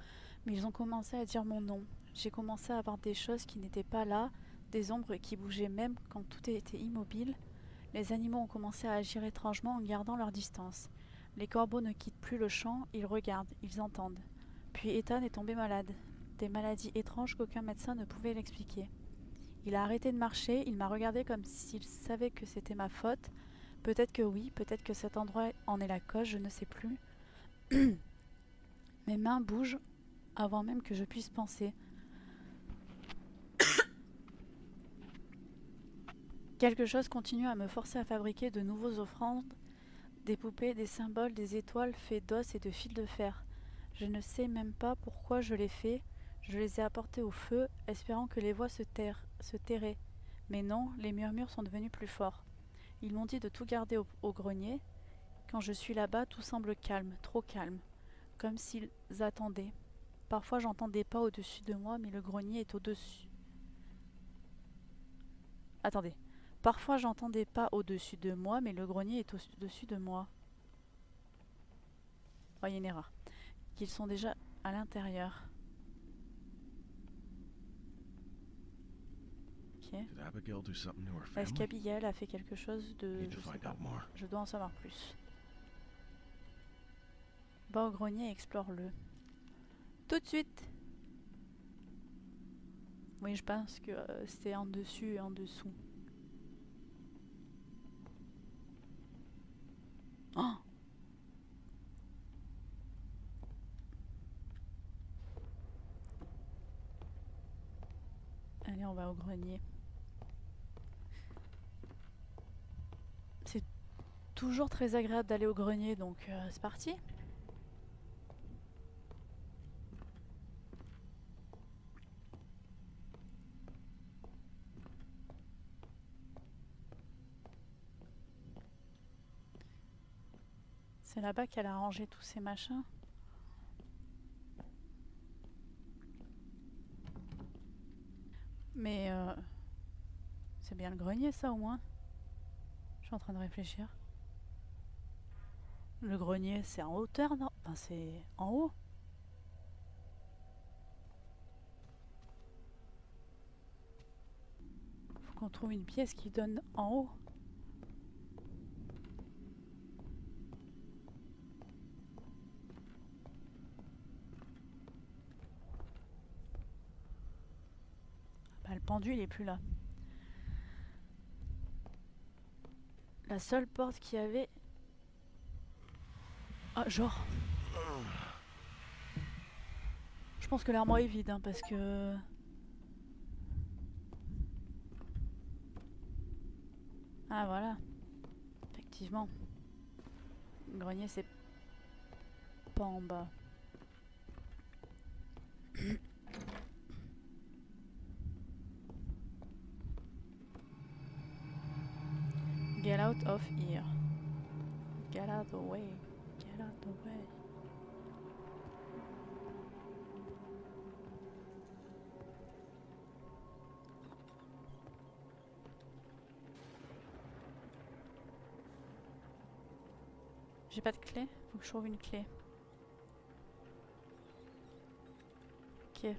mais ils ont commencé à dire mon nom. J'ai commencé à voir des choses qui n'étaient pas là, des ombres qui bougeaient même quand tout était immobile. Les animaux ont commencé à agir étrangement en gardant leur distance. Les corbeaux ne quittent plus le champ, ils regardent, ils entendent. Puis Ethan est tombé malade. Des maladies étranges qu'aucun médecin ne pouvait l'expliquer. Il a arrêté de marcher, il m'a regardé comme s'il savait que c'était ma faute. Peut-être que oui, peut-être que cet endroit en est la cause, je ne sais plus. Mes mains bougent avant même que je puisse penser. Quelque chose continue à me forcer à fabriquer de nouveaux offrandes, des poupées, des symboles, des étoiles faits d'os et de fils de fer. Je ne sais même pas pourquoi je les fais. Je les ai apportés au feu, espérant que les voix se tairaient. Mais non, les murmures sont devenus plus forts. Ils m'ont dit de tout garder au grenier. Quand je suis là-bas, tout semble calme, trop calme, comme s'ils attendaient. Parfois j'entends des pas au-dessus de moi, mais le grenier est au-dessus. Attendez. Parfois j'entends des pas au-dessus de moi, mais le grenier est au-dessus de moi. Oh, il y a une erreur. Qu'ils sont déjà à l'intérieur. Ok. Did Abigail do something to her Est-ce family? qu'Abigail a fait quelque chose de... Need to Je sais find pas. out more. Je dois en savoir plus. Va au grenier et explore-le. Tout de suite. Oui, je pense que c'était en dessus et en dessous. Oh! Allez, on va au grenier. C'est toujours très agréable d'aller au grenier, donc c'est parti. C'est là-bas qu'elle a rangé tous ces machins. Mais c'est bien le grenier, ça, au moins. Je suis en train de réfléchir. Le grenier, c'est en hauteur, non? Enfin, c'est en haut. qu'on trouve une pièce qui donne en haut. Bah, le pendu il est plus là. La seule porte qu'il y avait... Ah, genre... Je pense que l'armoire est vide, hein, parce que... Ah, voilà. Effectivement. Le grenier, c'est pas en bas. Get out of here. Get out the way. Get out the way. J'ai pas de clé, faut que je trouve une clé. Ok.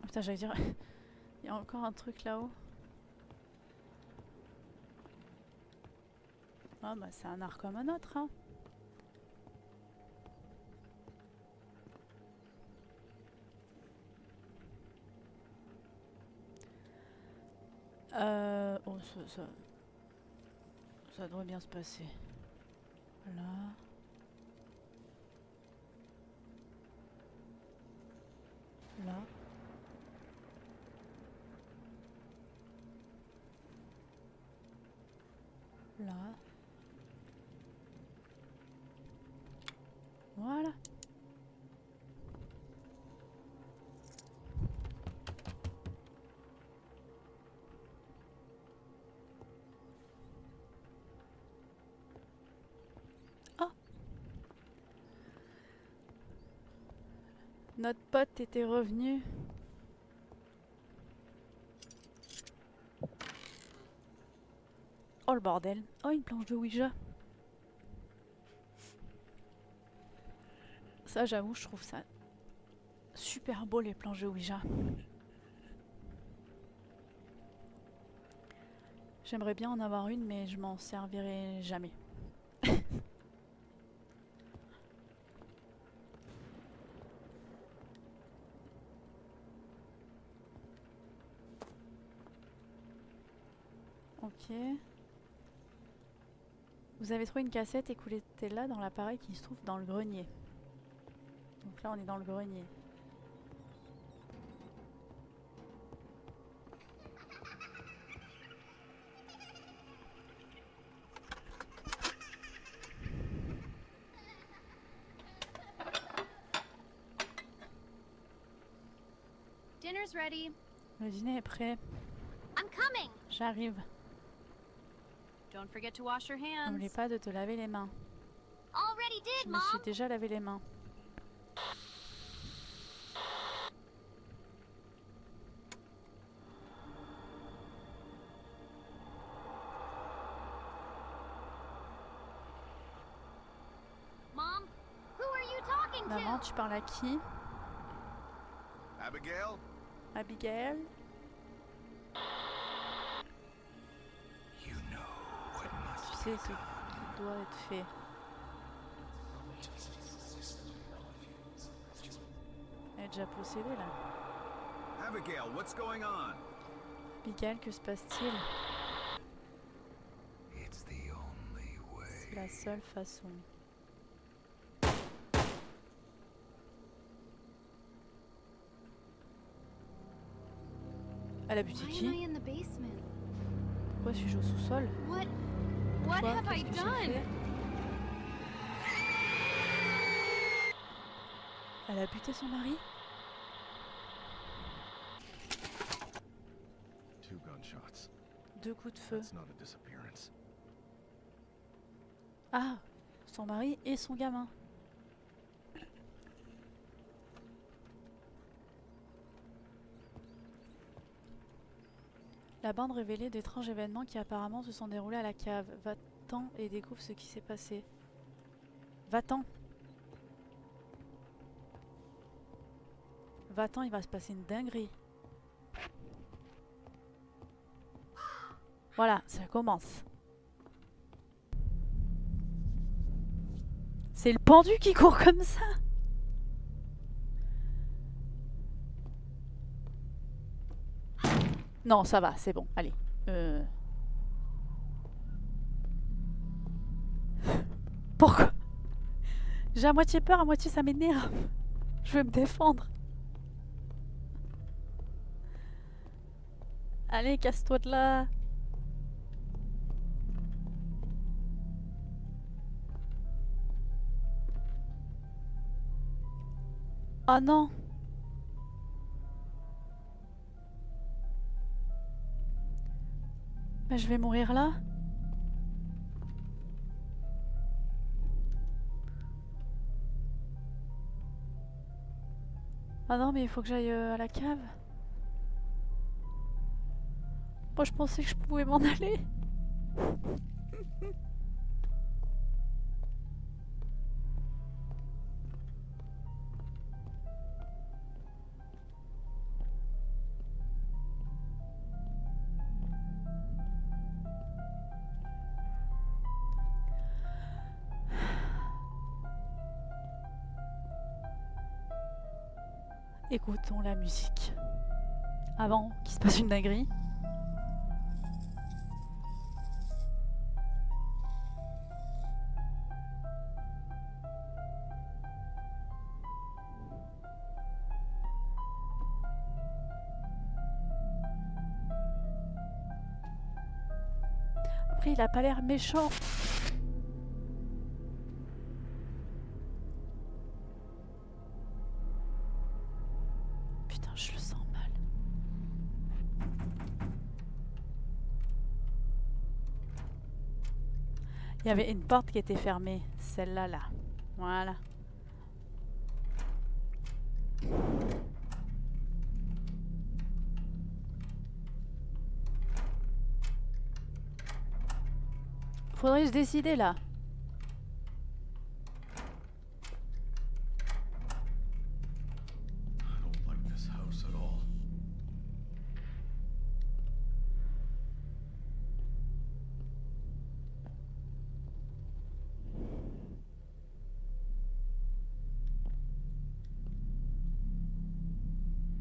Oh, putain, j'allais dire... Il y a encore un truc là-haut. Ah bah c'est un art comme un autre, hein. Oh, ça devrait bien se passer. Là. Là. Là. Voilà. Oh. Notre pote était revenu. Oh le bordel. Oh une planche de Ouija. Ça j'avoue je trouve ça super beau les planches de Ouija. J'aimerais bien en avoir une mais je m'en servirai jamais. Ok. Vous avez trouvé une cassette, écoutez-la dans l'appareil qui se trouve dans le grenier. Donc là on est dans le grenier. Dinner's ready. Le dîner est prêt. I'm coming. J'arrive. Don't forget to wash your hands. N'oublie pas de te laver les mains. Already Je did, me suis Mom. déjà lavé les mains. Mom, who are you talking Maman, to? tu parles à qui? Abigail? Abigail? You know what must Tu sais ce qui doit être fait. Elle est déjà possédée là. Abigail, what's going on? Abigail, que se passe-t-il? It's the only C'est way. la seule façon. Elle a buté Why am I qui? in the basement? Pourquoi suis-je au sous-sol? What Quoi? have I Qu'est-ce que j'ai done? fait? Elle a buté son mari? Two gunshots. 2 coups de feu. That's not a disappearance. Ah! Son mari et son gamin. La bande révélait d'étranges événements qui apparemment se sont déroulés à la cave. Va-t'en et découvre ce qui s'est passé. Va-t'en! Va-t'en, il va se passer une dinguerie. Voilà, ça commence. C'est le pendu qui court comme ça. Non, ça va, c'est bon. Allez. Pourquoi? J'ai à moitié peur, à moitié ça m'énerve. Je veux me défendre. Allez, casse-toi de là. Oh non. Mais je vais mourir là. Ah non, mais il faut que j'aille à la cave. Moi, je pensais que je pouvais m'en aller. Écoutons la musique. Avant qu'il se passe une dinguerie. Après, il a pas l'air méchant. Putain, je le sens mal. Il y avait une porte qui était fermée. Celle-là, là. Voilà. Faudrait se décider là. I don't like this house at all.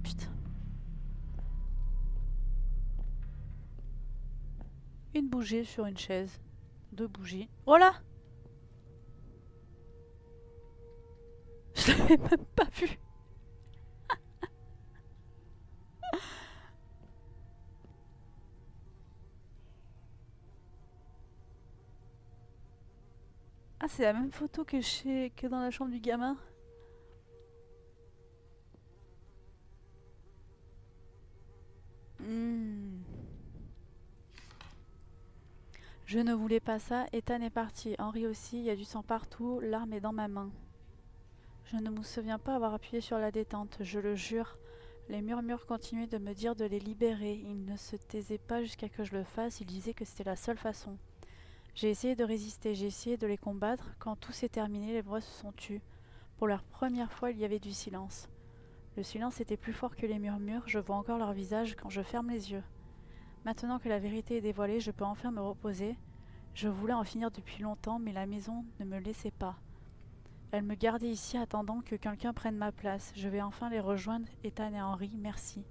Putain. Une bougie sur une chaise. 2 bougies. Oh là! Je l'avais même pas vu. Ah, c'est la même photo que dans la chambre du gamin. Hmm. Je ne voulais pas ça. Ethan est parti. Henry aussi. Il y a du sang partout. L'arme est dans ma main. Je ne me souviens pas avoir appuyé sur la détente. Je le jure. Les murmures continuaient de me dire de les libérer. Ils ne se taisaient pas jusqu'à que je le fasse. Ils disaient que c'était la seule façon. J'ai essayé de résister. J'ai essayé de les combattre. Quand tout s'est terminé, les voix se sont tues. Pour la première fois, il y avait du silence. Le silence était plus fort que les murmures. Je vois encore leur visage quand je ferme les yeux. Maintenant que la vérité est dévoilée, je peux enfin me reposer. Je voulais en finir depuis longtemps, mais la maison ne me laissait pas. Elle me gardait ici attendant que quelqu'un prenne ma place. Je vais enfin les rejoindre, Ethan et Henry, merci.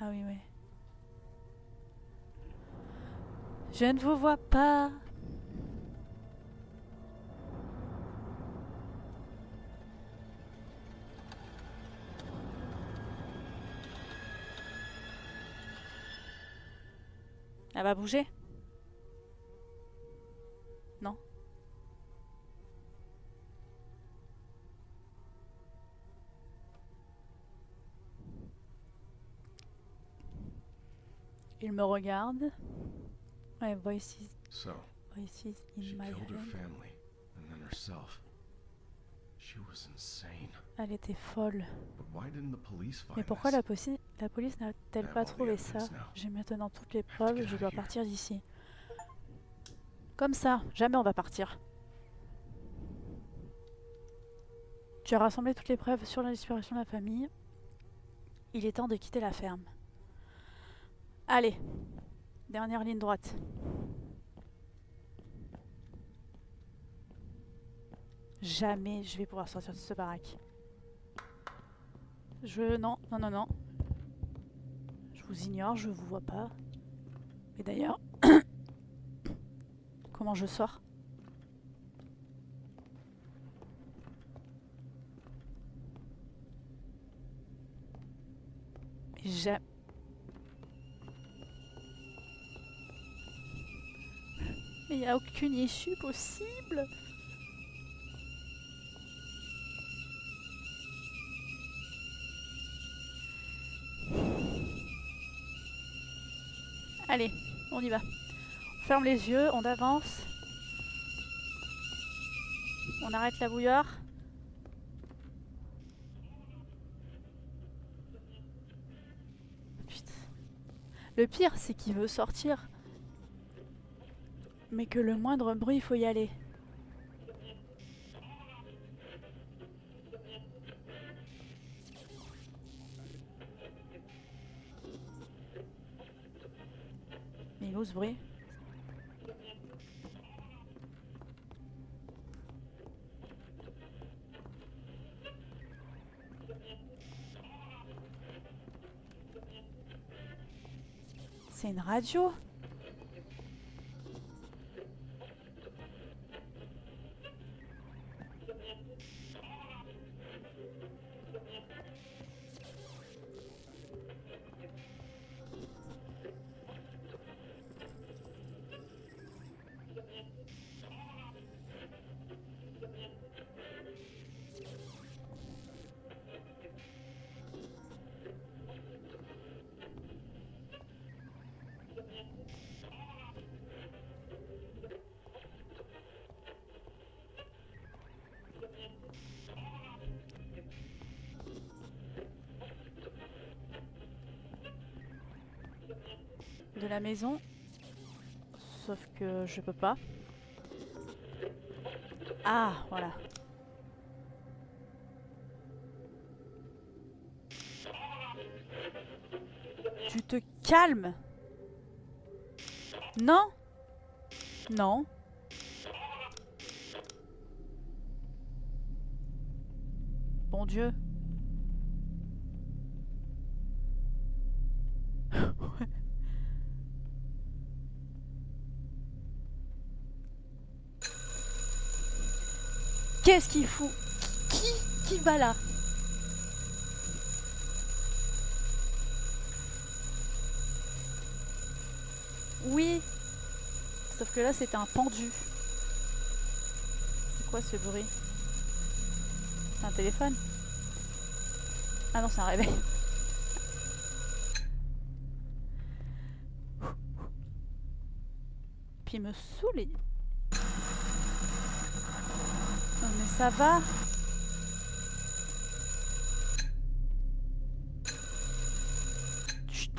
Ah oui, oui. Je ne vous vois pas. Elle va bouger? Non. Il me regarde. Ouais, voices So, in she my killed her head. family and then herself. She was insane. Elle était folle. But why didn't the police find Mais pourquoi this? la police n'a-t-elle Have pas all the trouvé ça? evidence now. J'ai maintenant toutes les Have to preuves, get je out dois of here. partir d'ici. Comme ça, jamais on va partir. Tu as rassemblé toutes les preuves sur la disparition de la famille. Il est temps de quitter la ferme. Allez, dernière ligne droite. Jamais je vais pouvoir sortir de ce baraque. Non. Je vous ignore, je vous vois pas. Et d'ailleurs, comment je sors? Mais il n'y a aucune issue possible. Allez, on y va. On ferme les yeux, on avance. On arrête la bouilloire. Putain. Le pire, c'est qu'il veut sortir. Mais que le moindre bruit, il faut y aller. Mais il est où ce bruit? C'est une radio? De la maison. Sauf que je peux pas. Ah, voilà. Tu te calmes. Non. Non. Bon Dieu. Qu'est-ce qu'il fout? Qui va là? Oui. Sauf que là, c'était un pendu. C'est quoi ce bruit? C'est un téléphone? Ah non, c'est un réveil. Puis il me saoule. Non mais ça va. Chut.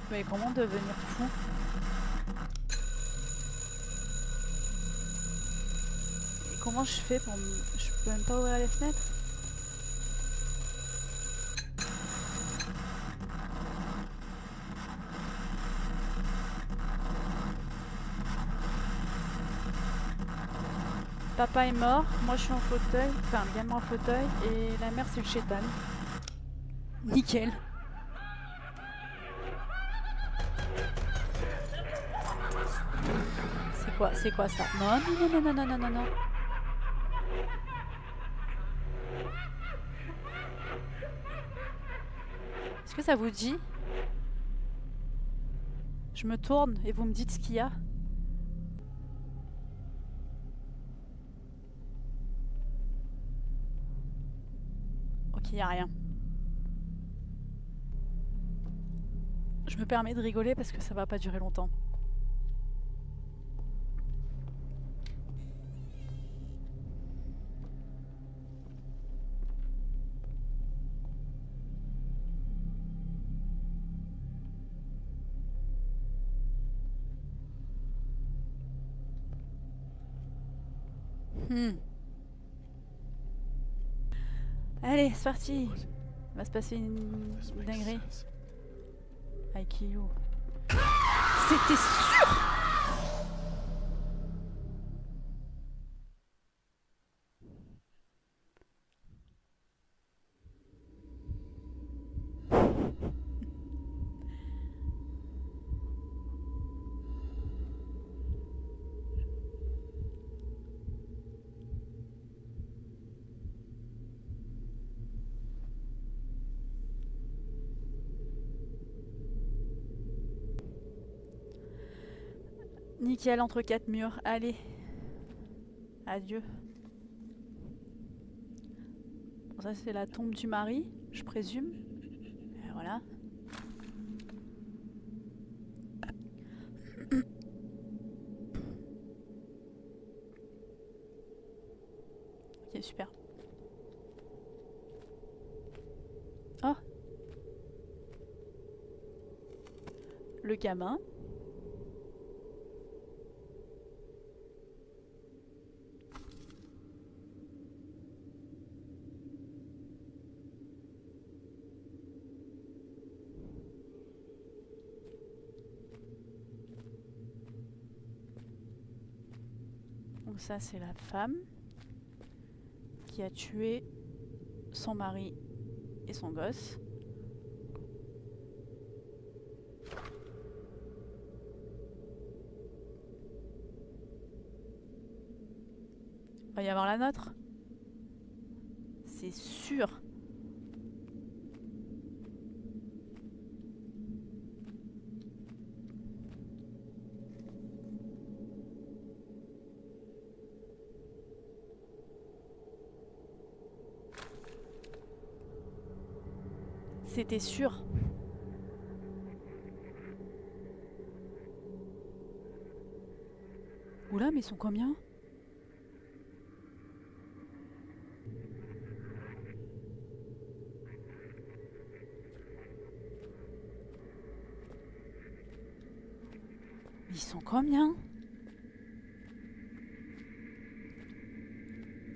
Mais comment devenir fou? Et comment je fais pour me... Je peux même pas ouvrir les fenêtres? Papa est mort, moi je suis en fauteuil, enfin le gamin en fauteuil, et la mère c'est le chétan. Nickel. C'est quoi ça? Non, non, non, non, non, non, non, non. Est-ce que ça vous dit? Je me tourne et vous me dites ce qu'il y a. Ok, il n'y a rien. Je me permets de rigoler parce que ça va pas durer longtemps. Allez, c'est parti. What? Il va se passer une This makes dinguerie. sense. I kill you. C'était sûr. Nickel, entre 4 murs. Allez. Adieu. Bon, ça c'est la tombe du mari, je présume. Et voilà. Ok, super. Oh. Le gamin. Donc ça c'est la femme qui a tué son mari et son gosse. Va y avoir la nôtre. C'est sûr. C'était sûr. Oula, mais ils sont combien? Ils sont combien?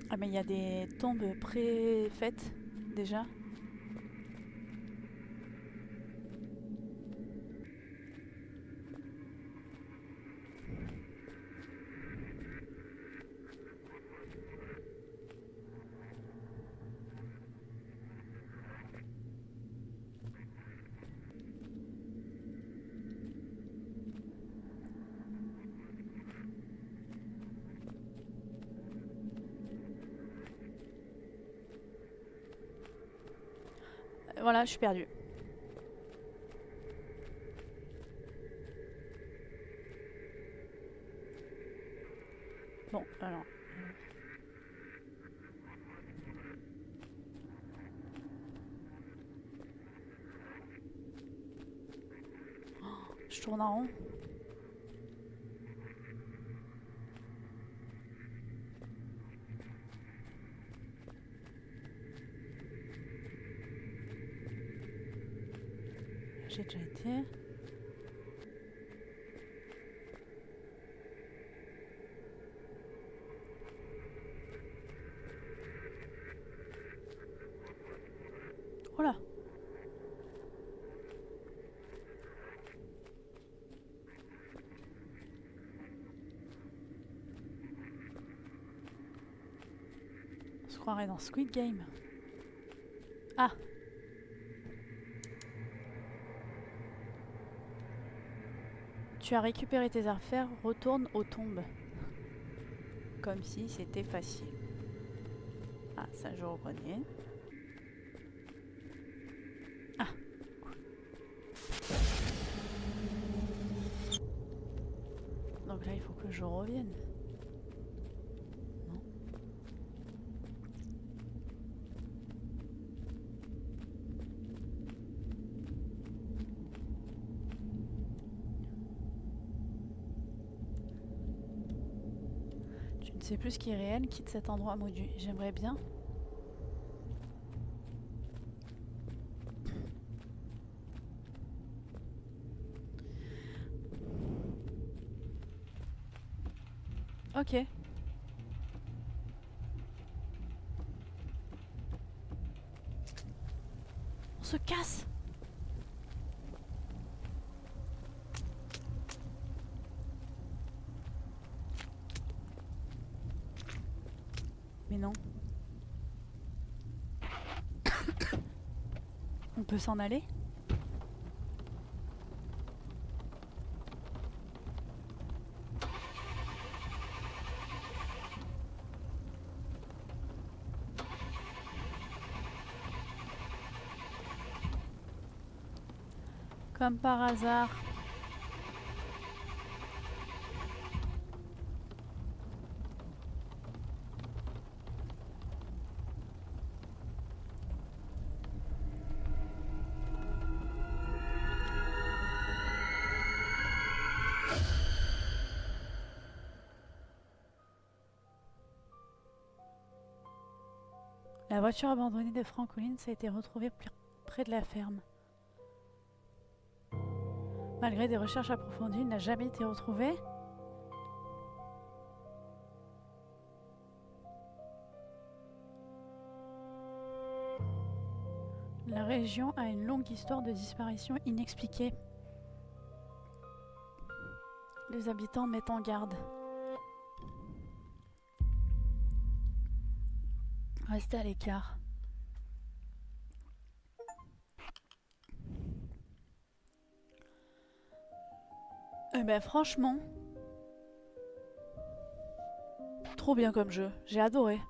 Ah mais il y a des tombes pré-faites déjà. Voilà, je suis perdue. Bon, alors. Oh, je tourne en rond. J'ai déjà été. Oh là. On se croirait dans Squid Game. Ah. Tu as récupéré tes affaires, retourne aux tombes. Comme si c'était facile. Ah, ça je reconnais. Ah. Donc là, il faut que je revienne. Non. Tu ne sais plus ce qui est réel, quitte cet endroit maudit. J'aimerais bien. Ok. se casse. Mais non. On peut s'en aller? Comme par hasard. La voiture abandonnée de Frank Collins a été retrouvée près de la ferme. Malgré des recherches approfondies, il n'a jamais été retrouvé. La région a une longue histoire de disparition inexpliquée. Les habitants mettent en garde. Restez à l'écart. Eh ben franchement, trop bien comme jeu. J'ai adoré.